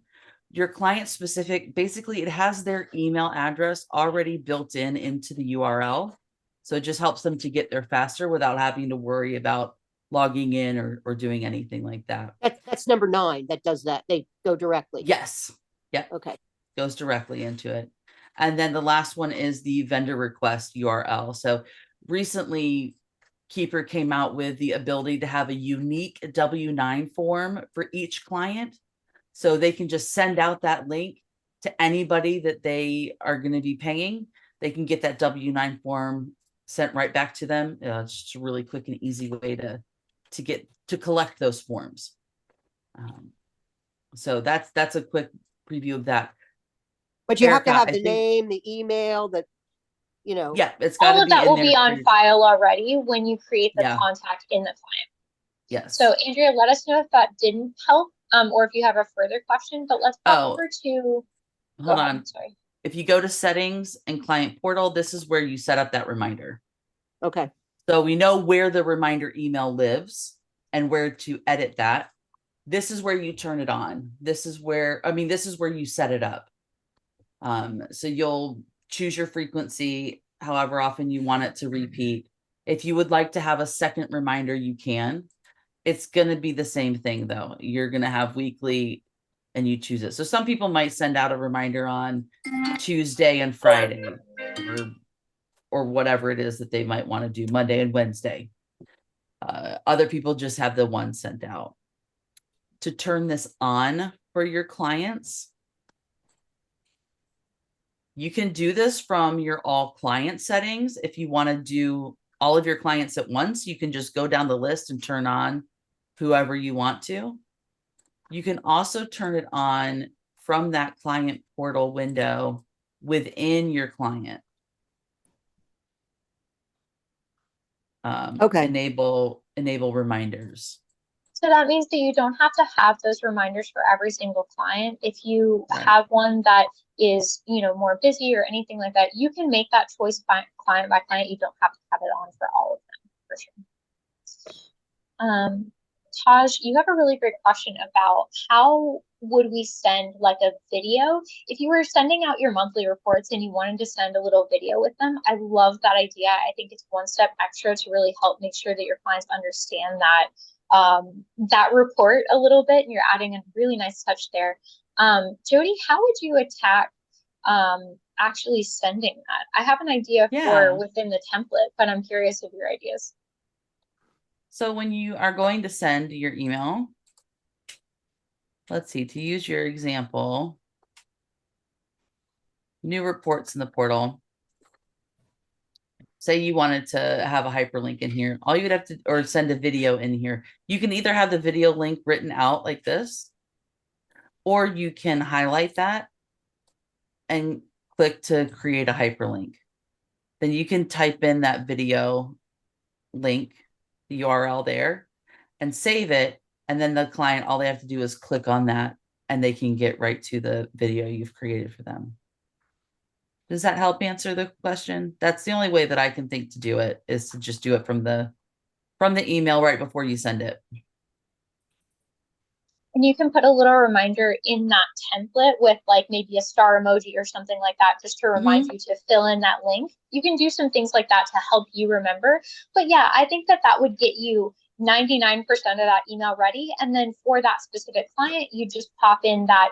S4: Your client specific, basically it has their email address already built into the URL. So it just helps them to get there faster without having to worry about logging in or doing anything like that.
S3: That's number 9 that does that. They go directly.
S4: Yes. Yep.
S3: Okay.
S4: Goes directly into it. And then the last one is the vendor request URL. So recently, Keeper came out with the ability to have a unique W-9 form for each client. So they can just send out that link to anybody that they are going to be paying. They can get that W-9 form sent right back to them. It's just a really quick and easy way to collect those forms. So that's a quick preview of that.
S3: But you have to
S4: Erica,
S3: have
S4: I
S3: the
S4: think-
S3: name, the email, that,
S4: Yeah, it's got
S1: All
S4: to
S1: of
S4: be
S1: that
S4: in
S1: will
S4: there
S1: be on
S4: for-
S1: file already when you create the
S4: Yeah.
S1: contact in the client.
S4: Yes.
S1: So Andrea, let us know if that didn't help, or if you have a further question, but let's pop
S4: Oh,
S1: over to, go
S4: hold
S1: ahead,
S4: on.
S1: sorry.
S4: If you go to settings and client portal, this is where you set up that reminder.
S3: okay.
S4: So we know where the reminder email lives and where to edit that. This is where you turn it on. This is where you set it up. So you'll choose your frequency, however often you want it to repeat. If you would like to have a second reminder, you can. It's going to be the same thing though. You're going to have weekly and you choose it. So some people might send out a reminder on Tuesday and Friday or whatever it is that they might want to do, Monday and Wednesday. Other people just have the one sent out. To turn this on for your clients, you can do this from your all client settings. If you want to do all of your clients at once, you can just go down the list and turn on whoever you want to. You can also turn it on from that client portal window within your client.
S3: Okay.
S4: Enable reminders.
S1: So that means that you don't have to have those reminders for every single client. If you
S4: Right.
S1: have one that is, more busy or anything like that, you can make that choice by client by client. You don't have to have it on for all of them, for sure. Taj, you have a really great question about how would we send like a video? If you were sending out your monthly reports and you wanted to send a little video with them, I love that idea. I think it's one step extra to really help make sure that your clients understand that that report a little bit, and you're adding a really nice touch there. Jody, how would you attack actually sending that? I have an idea
S4: Yeah.
S1: for within the template, but I'm curious of your ideas.
S4: So when you are going to send your email, let's see, to use your example, new reports in the portal. Say you wanted to have a hyperlink in here, all you would have to, or send a video in here. You can either have the video link written out like this, or you can highlight that and click to create a hyperlink. Then you can type in that video link, the URL there, and save it. And then the client, all they have to do is click on that and they can get right to the video you've created for them. Does that help answer the question? That's the only way that I can think to do it, is to just do it from the email right before you send it.
S1: And you can put a little reminder in that template with like maybe a star emoji or something like that, just to remind you to fill in that link. You can do some things like that to help you remember. But yeah, I think that that would get you 99% of that email ready. And then for that specific client, you just pop in that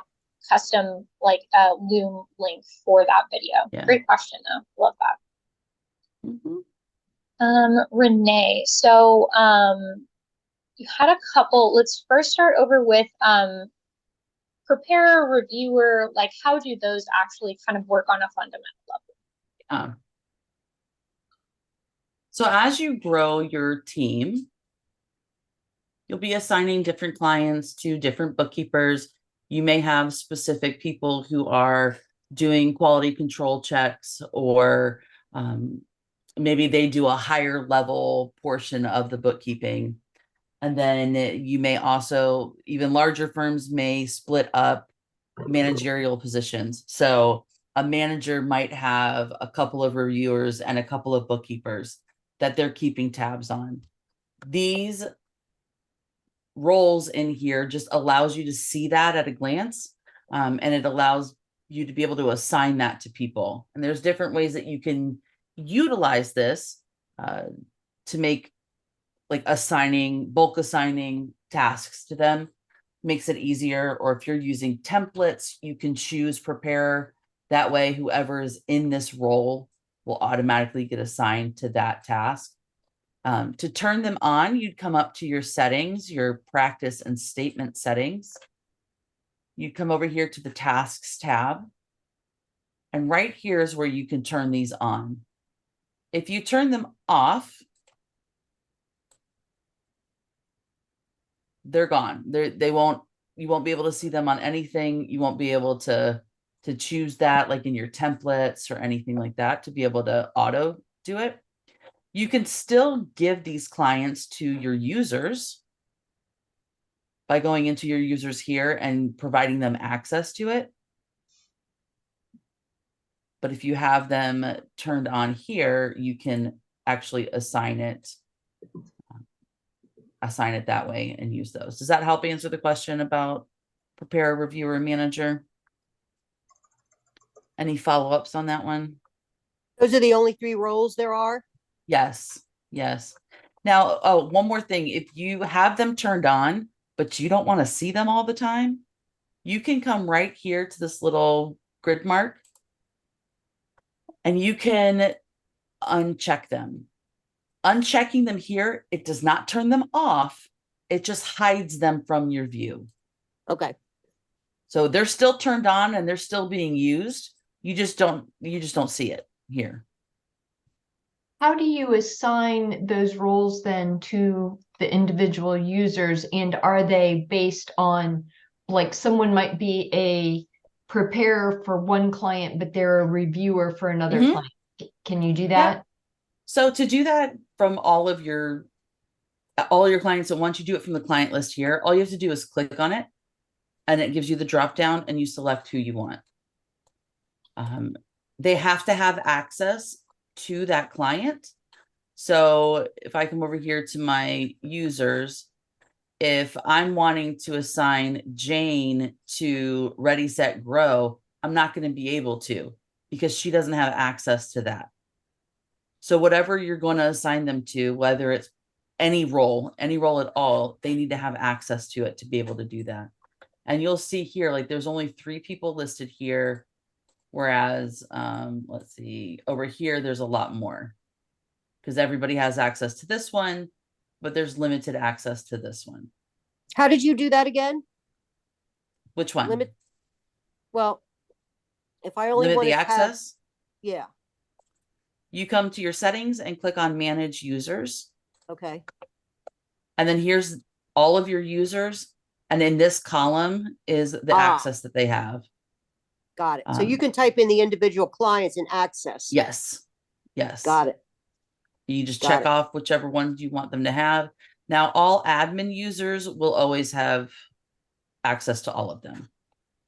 S1: custom like Loom link for that video.
S4: Yeah.
S1: Great question though. Love that.
S4: Mm-hmm.
S1: Renee, so you had a couple. Let's first start over with preparer, reviewer. Like, how do those actually kind of work on a fundamental level?
S4: So as you grow your team, you'll be assigning different clients to different bookkeepers. You may have specific people who are doing quality control checks, or maybe they do a higher level portion of the bookkeeping. And then you may also, even larger firms may split up managerial positions. So a manager might have a couple of reviewers and a couple of bookkeepers that they're keeping tabs on. These roles in here just allows you to see that at a glance, and it allows you to be able to assign that to people. And there's different ways that you can utilize this to make like bulk assigning tasks to them makes it easier. Or if you're using templates, you can choose preparer. That way, whoever is in this role will automatically get assigned to that task. To turn them on, you'd come up to your settings, your practice and statement settings. You'd come over here to the tasks tab. And right here is where you can turn these on. If you turn them off, they're gone. You won't be able to see them on anything. You won't be able to choose that like in your templates or anything like that to be able to auto do it. You can still give these clients to your users by going into your users here and providing them access to it. But if you have them turned on here, you can actually assign it that way and use those. Does that help answer the question about preparer, reviewer, manager? Any follow-ups on that one?
S3: Those are the only 3 roles there are?
S4: Yes. Now, one more thing. If you have them turned on, but you don't want to see them all the time, you can come right here to this little grid mark and you can uncheck them. Unchecking them here, it does not turn them off. It just hides them from your view.
S3: Okay.
S4: So they're still turned on and they're still being used. You just don't see it here.
S6: How do you assign those roles then to the individual users? And are they based on, like, someone might be a preparer for one client, but they're a reviewer for another client? Can you do that?
S4: Yeah. So to do that from all your clients, so once you do it from the client list here, all you have to do is click on it and it gives you the drop down and you select who you want. They have to have access to that client. So if I come over here to my users, if I'm wanting to assign Jane to Ready, Set, Grow, I'm not going to be able to because she doesn't have access to that. So whatever you're going to assign them to, whether it's any role at all, they need to have access to it to be able to do that. And you'll see here, like there's only 3 people listed here. Whereas, let's see, over here, there's a lot more because everybody has access to this one, but there's limited access to this one.
S3: How did you do that again?
S4: Which one?
S3: Limit, well, if I only
S4: Limit
S3: want
S4: the
S3: to have,
S4: access?
S3: yeah,
S4: You come to your settings and click on manage users.
S3: okay,
S4: And then here's all of your users. And in this column is the
S3: Ah.
S4: access that they have.
S3: got it. So you
S4: Um,
S3: can type in the individual clients and access.
S4: Yes. Yes.
S3: Got it.
S4: You just
S3: Got
S4: check
S3: it.
S4: off whichever ones you want them to have. Now, all admin users will always have access to all of them.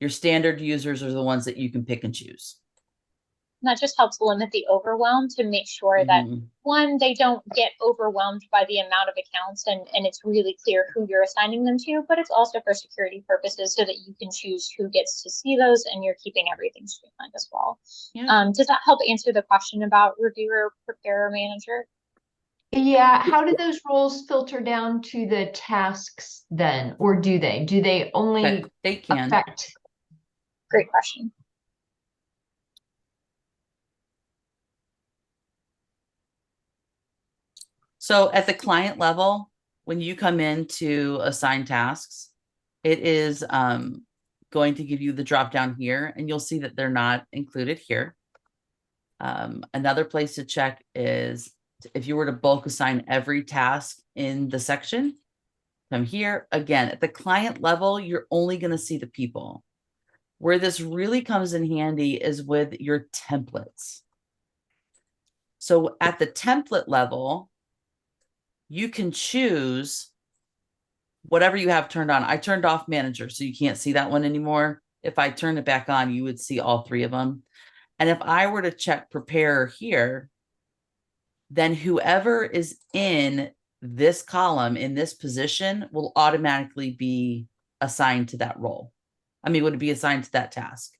S4: Your standard users are the ones that you can pick and choose.
S1: And that just helps limit the overwhelm to make sure that
S4: Mhm.
S1: one, they don't get overwhelmed by the amount of accounts and it's really clear who you're assigning them to, but it's also for security purposes so that you can choose who gets to see those and you're keeping everything streamlined as well.
S4: Yeah.
S1: Does that help answer the question about reviewer, preparer, manager?
S8: Yeah, how do those roles filter down to the tasks then, or do they? Do they only
S4: Okay, they can.
S8: affect?
S1: Great question.
S4: So at the client level, when you come in to assign tasks, it is going to give you the drop down here, and you'll see that they're not included here. Another place to check is if you were to bulk assign every task in the section, come here. Again, at the client level, you're only going to see the people. Where this really comes in handy is with your templates. So at the template level, you can choose whatever you have turned on. I turned off manager, so you can't see that one anymore. If I turn it back on, you would see all 3 of them. And if I were to check preparer here, then whoever is in this column, in this position, will automatically be assigned to that role. I mean, would it be assigned to that task?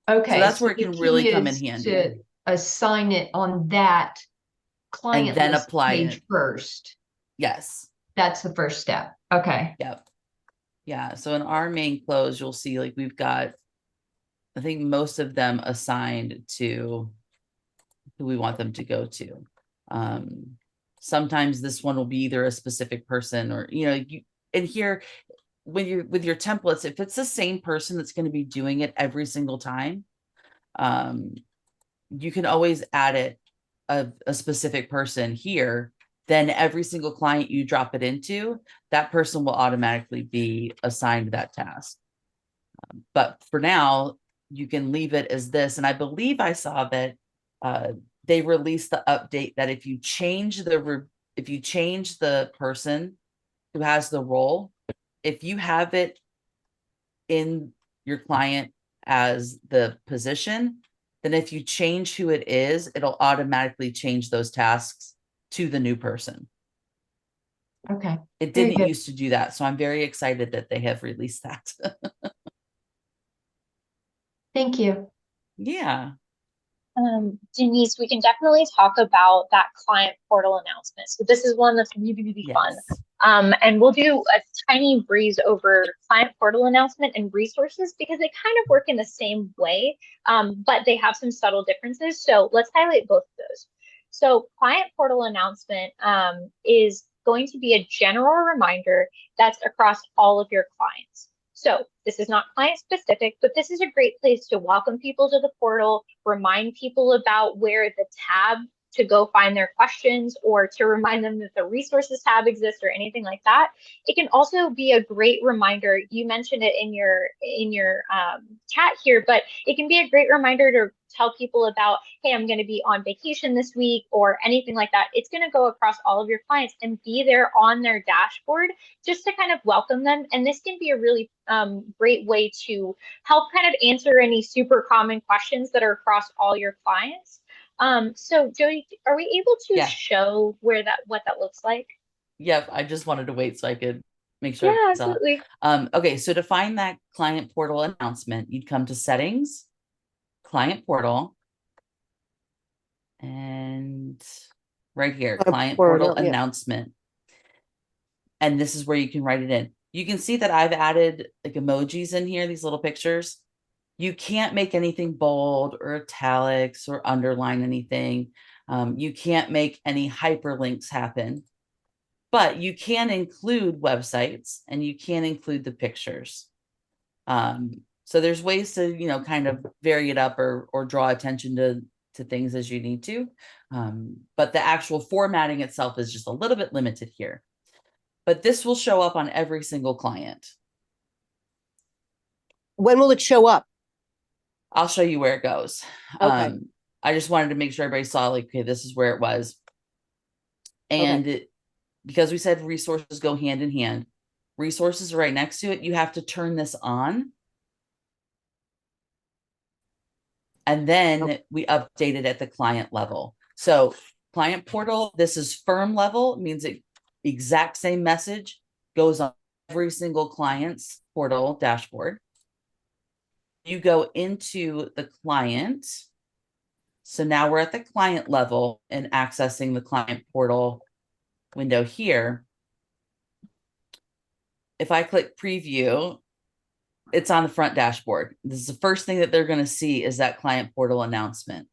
S8: Okay,
S4: So that's where it
S8: the
S4: can really
S8: key
S4: come in
S8: is
S4: handy.
S8: to assign it on that client
S4: then
S8: list
S4: apply
S8: page
S4: it.
S8: first.
S4: Yes.
S8: That's the first step. Okay.
S4: Yep. Yeah. So in our main close, you'll see like we've got, I think most of them assigned to who we want them to go to. Sometimes this one will be either a specific person or, and here when you're with your templates, if it's the same person that's going to be doing it every single time, you can always add it a specific person here. Then every single client you drop it into, that person will automatically be assigned that task. But for now, you can leave it as this. And I believe I saw that they released the update that if you change the person who has the role, if you have it in your client as the position, then if you change who it is, it'll automatically change those tasks to the new person.
S8: Okay.
S4: It
S8: Very
S4: didn't
S8: good.
S4: used to do that. So I'm very excited that they have released that.
S8: Thank you.
S4: Yeah.
S1: Denise, we can definitely talk about that client portal announcement. So this is one that's really, really fun.
S4: Yes.
S1: And we'll do a tiny breeze over client portal announcement and resources because they kind of work in the same way, but they have some subtle differences. So let's highlight both of those. So client portal announcement is going to be a general reminder that's across all of your clients. So this is not client specific, but this is a great place to welcome people to the portal, remind people about where the tab to go find their questions or to remind them that the resources tab exists or anything like that. It can also be a great reminder. You mentioned it in your chat here, but it can be a great reminder to tell people about, hey, I'm going to be on vacation this week or anything like that. It's going to go across all of your clients and be there on their dashboard just to kind of welcome them. And this can be a really great way to help kind of answer any super common questions that are across all your clients. So Jody, are we able to
S4: Yeah.
S1: show what that looks like?
S4: Yep, I just wanted to wait so I could make sure
S1: Yeah,
S4: I saw.
S1: absolutely.
S4: Okay, so to find that client portal announcement, you'd come to settings, client portal, and right here, client portal
S3: Yeah.
S4: announcement. And this is where you can write it in. You can see that I've added like emojis in here, these little pictures. You can't make anything bold or italics or underline anything. You can't make any hyperlinks happen, but you can include websites and you can include the pictures. So there's ways to, kind of vary it up or draw attention to things as you need to. But the actual formatting itself is just a little bit limited here. But this will show up on every single client.
S3: When will it show up?
S4: I'll show you where it goes.
S3: Okay.
S4: I just wanted to make sure everybody saw, like, okay, this is where it was. And because we said resources go hand in hand, resources are right next to it. You have to turn this on. And then we update it at the client level. So client portal, this is firm level, means it exact same message goes on every single client's portal dashboard. You go into the client. So now we're at the client level and accessing the client portal window here. If I click preview, it's on the front dashboard. This is the first thing that they're going to see is that client portal announcement.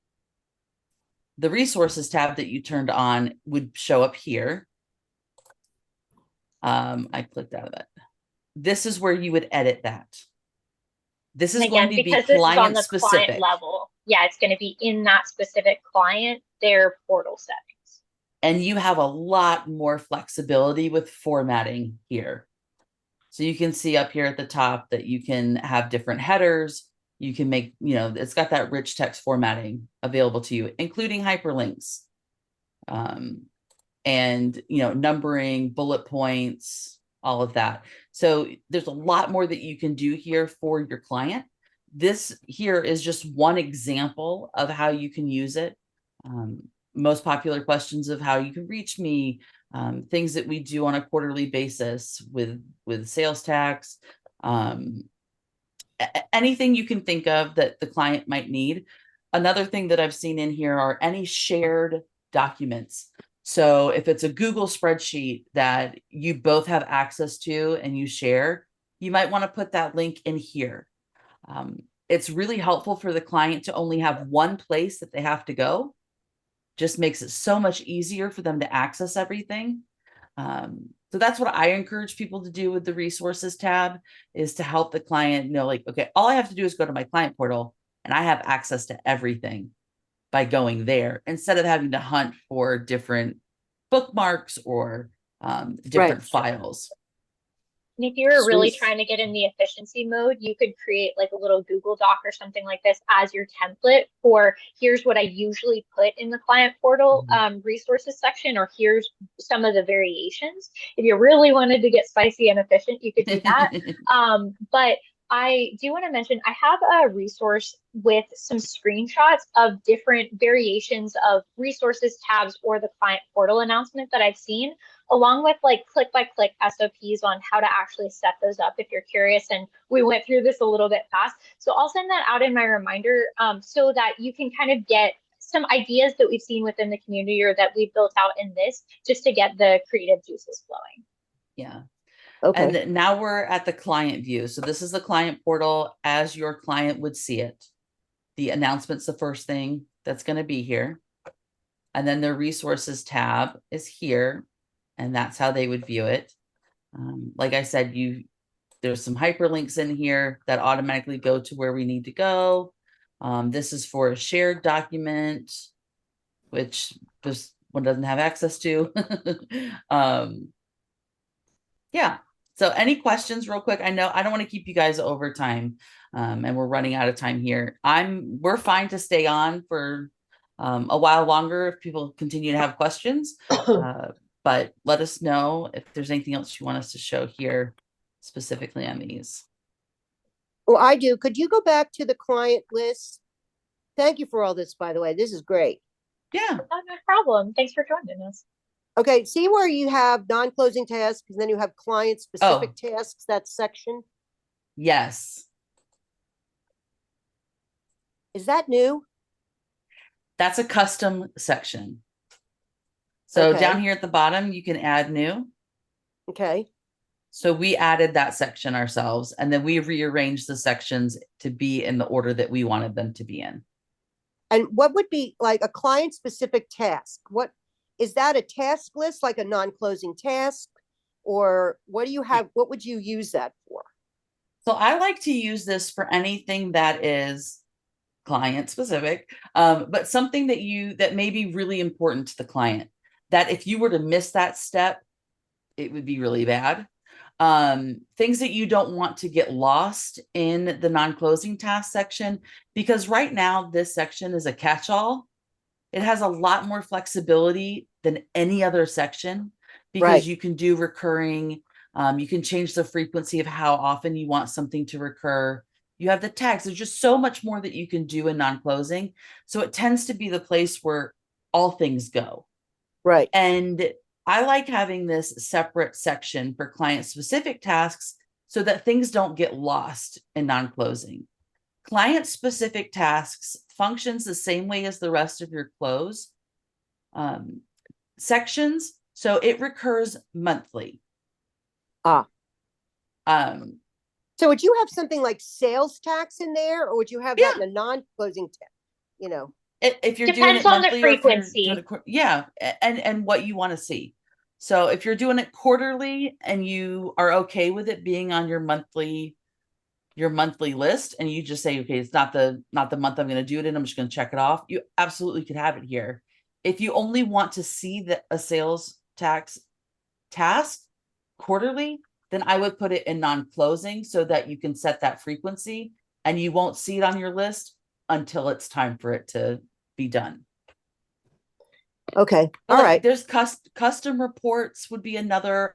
S4: The resources tab that you turned on would show up here. I clicked out of it. This is where you would edit that. This is going to be
S1: because this is on
S4: client
S1: the
S4: specific.
S1: client level. Yeah, it's going to be in that specific client, their portal settings.
S4: And you have a lot more flexibility with formatting here. So you can see up here at the top that you can have different headers. You can make, it's got that rich text formatting available to you, including hyperlinks. And, numbering, bullet points, all of that. So there's a lot more that you can do here for your client. This here is just one example of how you can use it. Most popular questions of how you can reach me, things that we do on a quarterly basis with sales tax, anything you can think of that the client might need. Another thing that I've seen in here are any shared documents. So if it's a Google spreadsheet that you both have access to and you share, you might want to put that link in here. It's really helpful for the client to only have one place that they have to go. Just makes it so much easier for them to access everything. So that's what I encourage people to do with the resources tab, is to help the client know, like, okay, all I have to do is go to my client portal and I have access to everything by going there, instead of having to hunt for different bookmarks or different files.
S1: And if you're really trying to get in the efficiency mode, you could create like a little Google Doc or something like this as your template for, here's what I usually put in the client portal resources section, or here's some of the variations. If you really wanted to get spicy and efficient, you could do that. But I do want to mention, I have a resource with some screenshots of different variations of resources tabs or the client portal announcement that I've seen, along with like click-by-click SOPs on how to actually set those up if you're curious. And we went through this a little bit fast. So I'll send that out in my reminder so that you can kind of get some ideas that we've seen within the community or that we've built out in this, just to get the creative juices flowing.
S4: Yeah.
S3: Okay.
S4: And now we're at the client view. So this is the client portal as your client would see it. The announcement's the first thing that's going to be here. And then the resources tab is here. And that's how they would view it. Like I said, there's some hyperlinks in here that automatically go to where we need to go. This is for a shared document, which this one doesn't have access to. Yeah. So any questions real quick? I know I don't want to keep you guys over time, and we're running out of time here. We're fine to stay on for a while longer if people continue to have questions. But let us know if there's anything else you want us to show here specifically on these.
S3: Well, I do. Could you go back to the client list? Thank you for all this, by the way. This is great.
S4: Yeah.
S1: Oh, no problem. Thanks for joining us.
S3: Okay, see where you have non-closing tasks, and then you have client-specific tasks, that section?
S4: Yes,
S3: Is that new?
S4: that's a custom section. So down
S3: Okay.
S4: here at the bottom, you can add new.
S3: Okay,
S4: So we added that section ourselves, and then we rearranged the sections to be in the order that we wanted them to be in.
S3: and what would be like a client-specific task? What, is that a task list, like a non-closing task? Or what do you have, what would you use that for?
S4: So I like to use this for anything that is client specific, but something that may be really important to the client, that if you were to miss that step, it would be really bad. Things that you don't want to get lost in the non-closing task section, because right now this section is a catch-all. It has a lot more flexibility than any other section because
S3: Right.
S4: you can do recurring. You can change the frequency of how often you want something to recur. You have the tags. There's just so much more that you can do in non-closing. So it tends to be the place where all things go.
S3: Right,
S4: And I like having this separate section for client specific tasks so that things don't get lost in non-closing. Client specific tasks functions the same way as the rest of your close sections. So it recurs monthly.
S3: Ah.
S4: Um,
S3: so would you have something like sales tax in there, or would you have that in a non-closing tax? You know,
S4: if you're doing
S1: Depends
S4: it
S1: on the
S4: monthly or if you're
S1: frequency.
S4: doing it, yeah, and what you want to see. So if you're doing it quarterly and you are okay with it being on your monthly list, and you just say, okay, it's not the month I'm going to do it in, I'm just going to check it off, you absolutely could have it here. If you only want to see a sales tax task quarterly, then I would put it in non-closing so that you can set that frequency and you won't see it on your list until it's time for it to be done.
S3: okay,
S4: But
S3: all
S4: like,
S3: right.
S4: there's custom reports would be another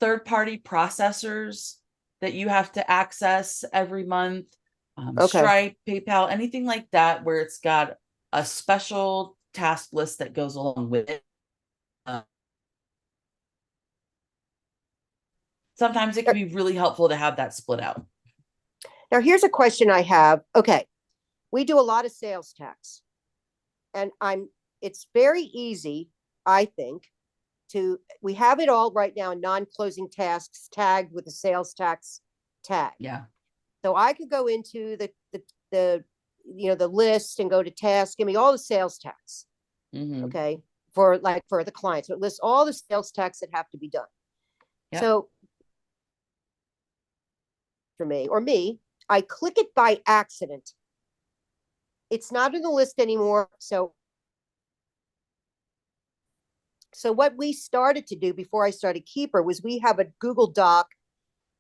S4: third-party processors that you have to access every month.
S3: Okay.
S4: Stripe, PayPal, anything like that where it's got a special task list that goes along with it. Sometimes it can be really helpful to have that split out.
S3: Now, here's a question I have. Okay, we do a lot of sales tax, and it's very easy, I think, we have it all right now in non-closing tasks tagged with a sales tax tag.
S4: Yeah.
S3: So I could go into the list and go to task, give me all the sales tax.
S4: Mm-hmm.
S3: Okay, for the client. So it lists all the sales tax that have to be done.
S4: Yep.
S3: So for me, I click it by accident. It's not in the list anymore. So what we started to do before I started Keeper was we have a Google Doc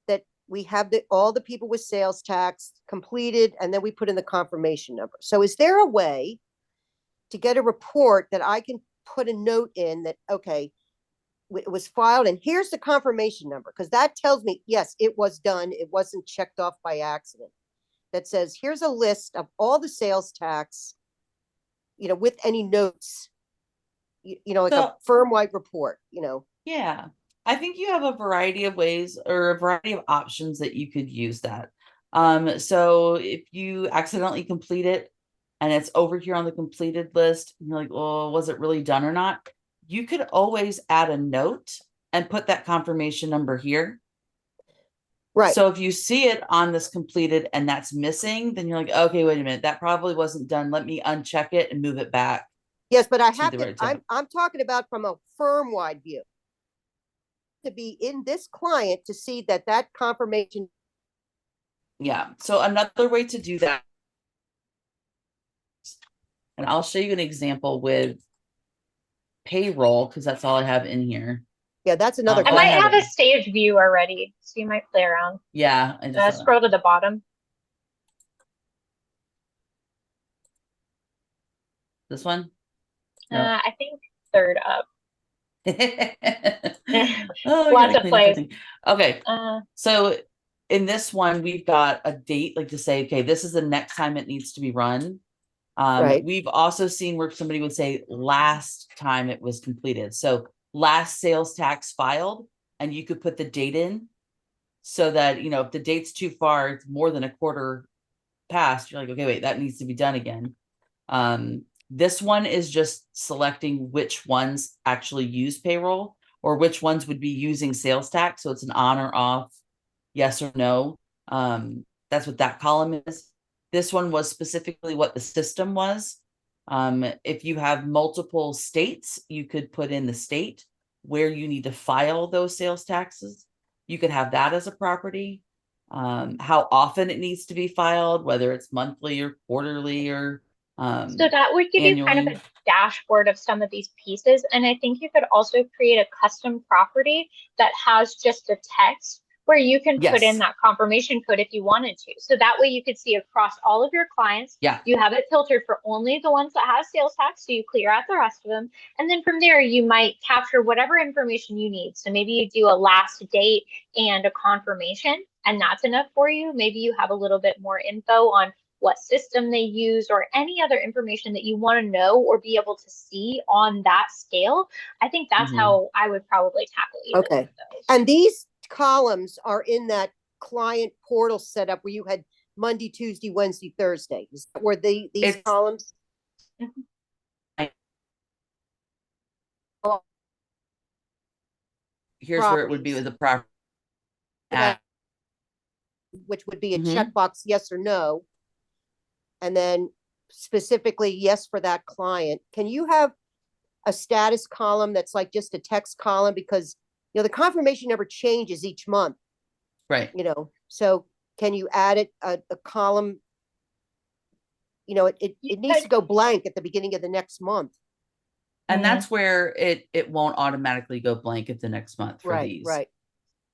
S3: that we have all the people with sales tax completed, and then we put in the confirmation number. So is there a way to get a report that I can put a note in that, okay, it was filed and here's the confirmation number? Because that tells me, yes, it was done. It wasn't checked off by accident. That says, here's a list of all the sales tax, with any notes, like a firm-wide report,
S4: Yeah, I think you have a variety of ways or a variety of options that you could use that. So if you accidentally complete it and it's over here on the completed list, and you're like, oh, was it really done or not? You could always add a note and put that confirmation number here.
S3: Right.
S4: So if you see it on this completed and that's missing, then you're like, okay, wait a minute, that probably wasn't done. Let me uncheck it and move it back.
S3: Yes, but I
S4: to
S3: have
S4: the
S3: to,
S4: right tab.
S3: I'm talking about from a firm-wide view. To be in this client to see that confirmation.
S4: Yeah. So another way to do that, and I'll show you an example with payroll because that's all I have in here.
S3: Yeah, that's another.
S1: I
S4: Oh,
S1: might
S4: I have
S1: have
S4: it.
S1: a stage view already, so you might play around.
S4: Yeah. I just
S1: Scroll to the bottom.
S4: This one? No.
S1: I think third up.
S4: Oh,
S1: Lots of plays.
S4: Okay. So in this one, we've got a date, like to say, okay, this is the next time it needs to be run.
S3: Right.
S4: We've also seen where somebody would say last time it was completed. So last sales tax filed, and you could put the date in so that, you know, if the date's too far, it's more than a quarter past, you're like, okay, wait, that needs to be done again. This one is just selecting which ones actually use payroll or which ones would be using sales tax. So it's an on or off, yes or no. That's what that column is. This one was specifically what the system was. If you have multiple states, you could put in the state where you need to file those sales taxes. You could have that as a property. How often it needs to be filed, whether it's monthly or quarterly or
S1: So that would give you kind of
S4: annually.
S1: a dashboard of some of these pieces. And I think you could also create a custom property that has just a text where you can put in
S4: Yes.
S1: that confirmation code if you wanted to. So that way you could see across all of your clients.
S4: Yeah.
S1: You have it filtered for only the ones that have sales tax, so you clear out the rest of them. And then from there, you might capture whatever information you need. So maybe you do a last date and a confirmation, and that's enough for you. Maybe you have a little bit more info on what system they use or any other information that you want to know or be able to see on that scale. I think that's
S4: Mhm.
S1: how I would probably tackle either
S3: Okay.
S1: of those.
S3: And these columns are in that client portal setup where you had Monday, Tuesday, Wednesday, Thursday. Is that where these
S4: It's-
S3: columns?
S4: Here's where it would be with the property.
S3: That- Which would be a
S4: Mhm.
S3: checkbox, yes or no. And then specifically, yes for that client. Can you have a status column that's like just a text column? Because, you know, the confirmation never changes each month,
S4: Right.
S3: you know, so can you add it, a column? You know, it needs to go blank at the beginning of the next month.
S4: And
S1: Mhm.
S4: that's where it won't automatically go blank at the next month for
S3: Right,
S4: these.
S3: right.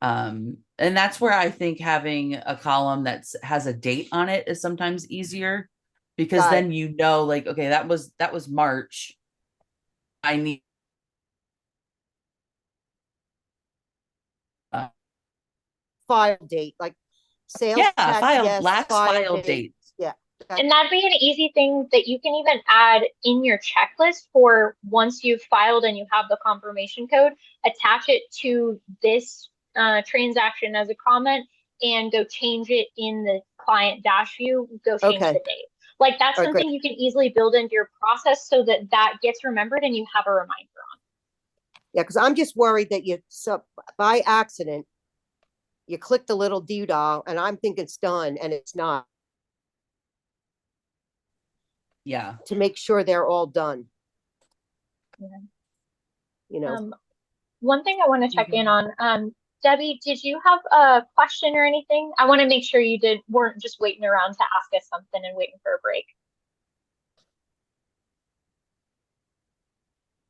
S4: And that's where I think having a column that's has a date on it is sometimes easier because
S3: Got it.
S4: then you know, like, okay, that was March. I need
S3: File date, like sales
S4: yeah,
S3: tax,
S4: file
S3: yes,
S4: last file
S3: date.
S4: date.
S3: Yeah.
S1: And that'd be an easy thing that you can even add in your checklist for once you've filed and you have the confirmation code, attach it to this transaction as a comment and go change it in the client dash view, go change
S3: Okay.
S1: the date. Like that's
S3: All right,
S1: something you can easily build into your process so that that gets remembered and you have a reminder on.
S3: Yeah, because I'm just worried that by accident, you click the little doodah and I'm thinking it's done and it's not,
S4: Yeah.
S3: to make sure they're all done.
S1: Yeah.
S3: You know,
S1: One thing I want to check in on, Debbie, did you have a question or anything? I want to make sure you weren't just waiting around to ask us something and waiting for a break.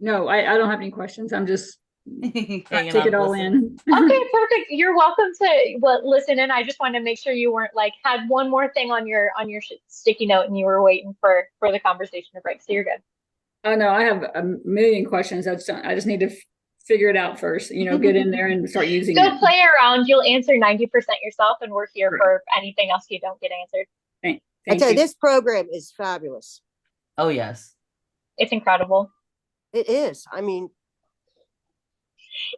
S5: No, I don't have any questions. I'm just
S4: Hanging
S5: take
S4: on,
S5: it all
S4: listen.
S5: in.
S1: Okay, perfect. You're welcome to listen in. I just wanted to make sure you weren't like had one more thing on your sticky note and you were waiting for the conversation to break. So you're good.
S5: Oh no, I have a million questions. I just need to figure it out first. You know, get in there and start using
S1: Go
S5: it.
S1: play around. You'll answer 90% yourself, and we're here
S5: Right.
S1: for anything else you don't get answered.
S5: Thank
S3: I tell you,
S5: you.
S3: this program is fabulous.
S4: Oh yes.
S1: It's incredible.
S3: It is. I mean,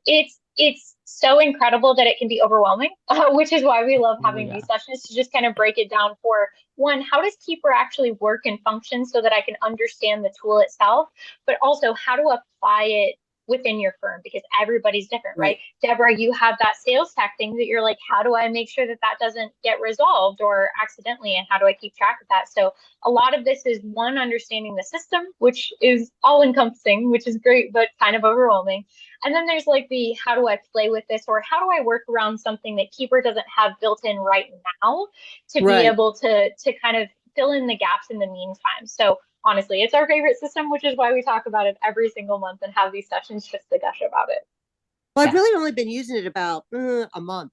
S1: It's so incredible that it can be overwhelming, which is why we love having
S4: yeah.
S1: these sessions to just kind of break it down for one, how does Keeper actually work and function so that I can understand the tool itself, but also how to apply it within your firm because everybody's different, right? Deborah, you have that sales tax thing that you're like, how do I make sure that that doesn't get resolved or accidentally, and how do I keep track of that? So a lot of this is one, understanding the system, which is all encompassing, which is great, but kind of overwhelming. And then there's like the, how do I play with this, or how do I work around something that Keeper doesn't have built in right now to
S3: Right.
S1: be able to kind of fill in the gaps in the meantime. So honestly, it's our favorite system, which is why we talk about it every single month and have these sessions just to gush about it.
S3: well, I've
S4: Yeah.
S3: really only been using it about a month,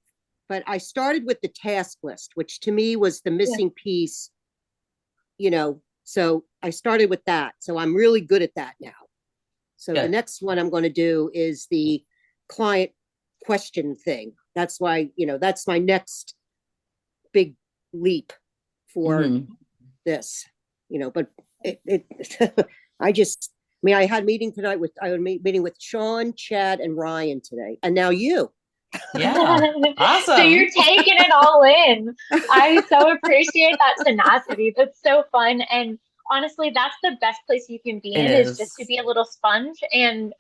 S3: but I started with the task list, which to me was the missing piece, you know, so I started with that. So I'm really good at that now. So the
S4: Good.
S3: next one I'm going to do is the client question thing. That's why, you know, that's my next big leap for
S4: Mhm.
S3: this, you know, but I had a meeting tonight I had a meeting with Sean, Chad, and Ryan today, and now you.
S4: Yeah.
S1: So
S4: Awesome.
S1: you're taking it all in. I so appreciate that tenacity. That's so fun. And honestly, that's the best place you can be
S4: It
S1: in, is just to
S4: is.
S1: be a little sponge. And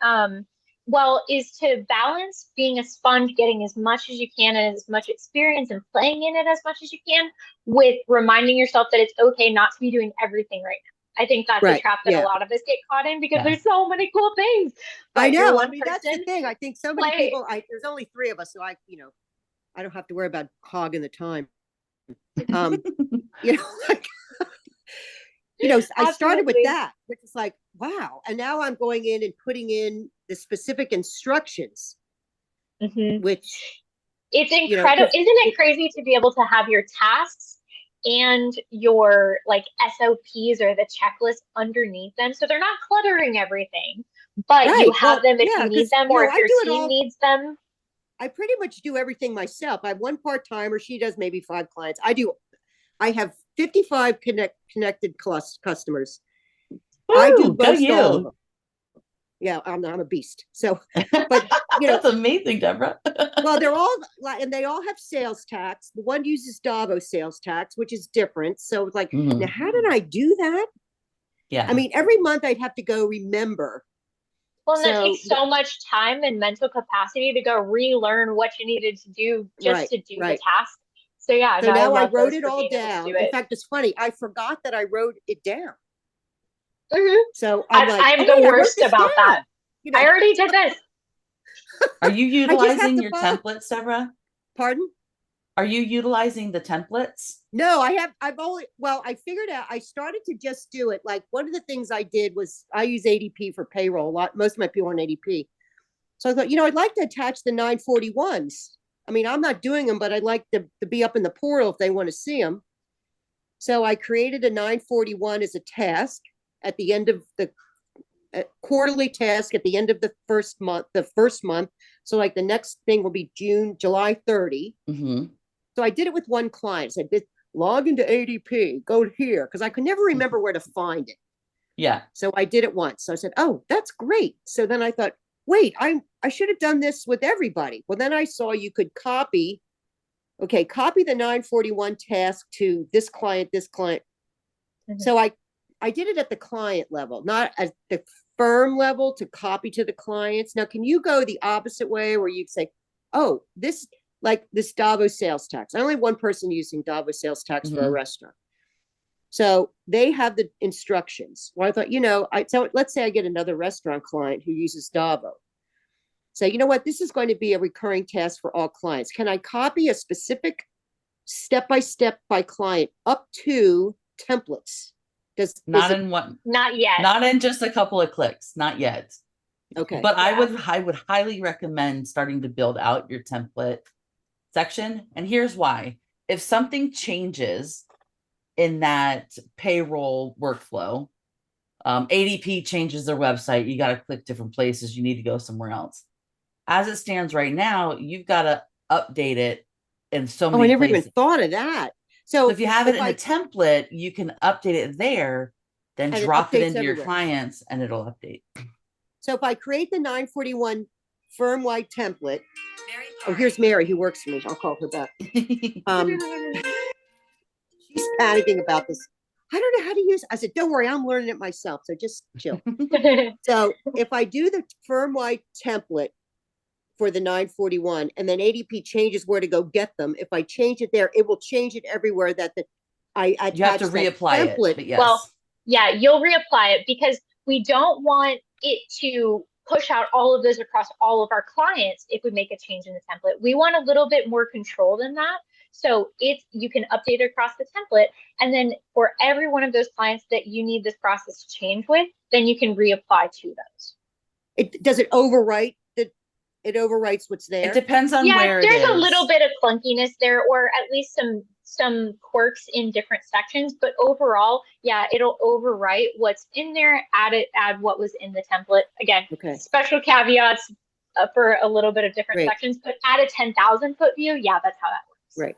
S1: is to balance being a sponge, getting as much as you can and as much experience and playing in it as much as you can, with reminding yourself that it's okay not to be doing everything right now. I think that's a
S3: Right,
S1: trap that a
S3: yeah.
S1: lot of us get caught in, because
S4: Yeah.
S1: there's so many cool things.
S3: I
S1: But you're
S3: know. I
S1: one
S3: mean, that's the
S1: person.
S3: thing. I think so many
S1: Play.
S3: people. There's only 3 of us, so I don't have to worry about hogging the time. You know, like, I started with
S1: Absolutely.
S3: that, which is like, wow. And now I'm going in and putting in the specific instructions,
S1: Mhm.
S3: which,
S1: It's
S3: you know,
S1: incredible.
S3: 'cause
S1: Isn't it crazy to be able to have your tasks and your like SOPs or the checklist underneath them? So they're not cluttering everything, but you
S3: right.
S1: have
S3: Well,
S1: them if
S3: yeah,
S1: you need
S3: because,
S1: them, or if
S3: I
S1: your
S3: do it
S1: team
S3: all.
S1: needs them.
S3: I pretty much do everything myself. I have one part-timer. She does maybe 5 clients. I have 55 connected customers. I do
S4: Woo, go
S3: most all of
S4: you.
S3: them. Yeah, I'm a beast. So, but
S4: That's amazing, Deborah.
S3: well, they're all and they all have sales tax. The one uses Davos sales tax, which is different. So it's like,
S4: Mhm.
S3: now how did I do that?
S4: Yeah.
S3: I mean, every month I'd have to go remember.
S1: Well, and that
S3: So,
S1: takes so much time and mental capacity to go relearn what you needed to do just
S3: right,
S1: to do the
S3: right.
S1: task. So yeah,
S3: So
S1: no, I
S3: now I
S1: love
S3: wrote
S1: those
S3: it
S1: for
S3: all
S1: being able to
S3: down.
S1: do
S3: In
S1: it.
S3: fact, it's funny. I forgot that I wrote it down.
S1: Mhm.
S3: So I'm like,
S1: I'm
S3: oh
S1: the
S3: wait, I wrote
S1: worst
S3: this
S1: about that.
S3: down. You know,
S1: I already did this.
S4: Are you
S3: I just have
S4: utilizing
S3: to
S4: your
S3: follow.
S4: templates, Deborah?
S3: Pardon?
S4: Are you utilizing the templates?
S3: No, I figured out, I started to just do it. Like, one of the things I did was I use ADP for payroll a lot. Most of my people are on ADP. So I thought, I'd like to attach the 941s. I mean, I'm not doing them, but I'd like to be up in the portal if they want to see them. So I created a 941 as a task at the end of the quarterly task at the end of the first month. So like the next thing will be July 30.
S4: Mm-hmm.
S3: So I did it with one client. I said, log into ADP, go here, because I could never remember where to find it.
S4: Yeah.
S3: So I did it once. So I said, oh, that's great. So then I thought, wait, I should have done this with everybody. Well, then I saw you could copy the 941 task to this client.
S1: Mhm.
S3: So I did it at the client level, not at the firm level, to copy to the clients. Now, can you go the opposite way where you say, oh, this Davos sales tax? I only have one person using Davos sales tax for a
S4: Mhm.
S3: restaurant. So they have the instructions. Well, I thought, so let's say I get another restaurant client who uses Davo. So, you know what? This is going to be a recurring task for all clients. Can I copy a specific step-by-step by client up to templates?
S4: Not in one,
S1: Not yet.
S4: not in just a couple of clicks, not yet.
S3: Okay.
S4: But
S1: Yeah.
S4: I would highly recommend starting to build out your template section. And here's why. If something changes in that payroll workflow, ADP changes their website, you got to click different places, you need to go somewhere else. As it stands right now, you've got to update it in so many
S3: I never
S4: places.
S3: even thought of that.
S4: So if you have it
S3: if
S4: in a template, you can update it there, then
S3: And it
S4: drop it
S3: updates
S4: into your
S3: everywhere.
S4: clients and it'll update.
S3: So if I create the 941 firm-wide template, here's Mary who works for me. I'll call her back. She's panicking about this. I don't know how to use it. I said, don't worry, I'm learning it myself. So just chill. So if I do the firm-wide template for the 941 and then ADP changes where to go get them, if I change it there, it will change it everywhere that I attach
S4: You have to
S3: that
S4: reapply it,
S3: template.
S4: but yes.
S1: Well, yeah, you'll reapply it, because we don't want it to push out all of those across all of our clients if we make a change in the template. We want a little bit more control than that. So you can update it across the template, and then for every one of those clients that you need this process to change with, then you can reapply to those.
S3: Does it overwrite it overwrites what's there?
S4: It depends on
S1: Yeah,
S4: where it
S1: there's
S4: is.
S1: a little bit of clunkiness there, or at least some quirks in different sections, but overall, yeah, it'll overwrite what's in there, add what was in the template. Again,
S3: Okay.
S1: special caveats for a little bit of different
S3: Great.
S1: sections, but at a 10,000 foot view, yeah, that's how that works.
S3: Right.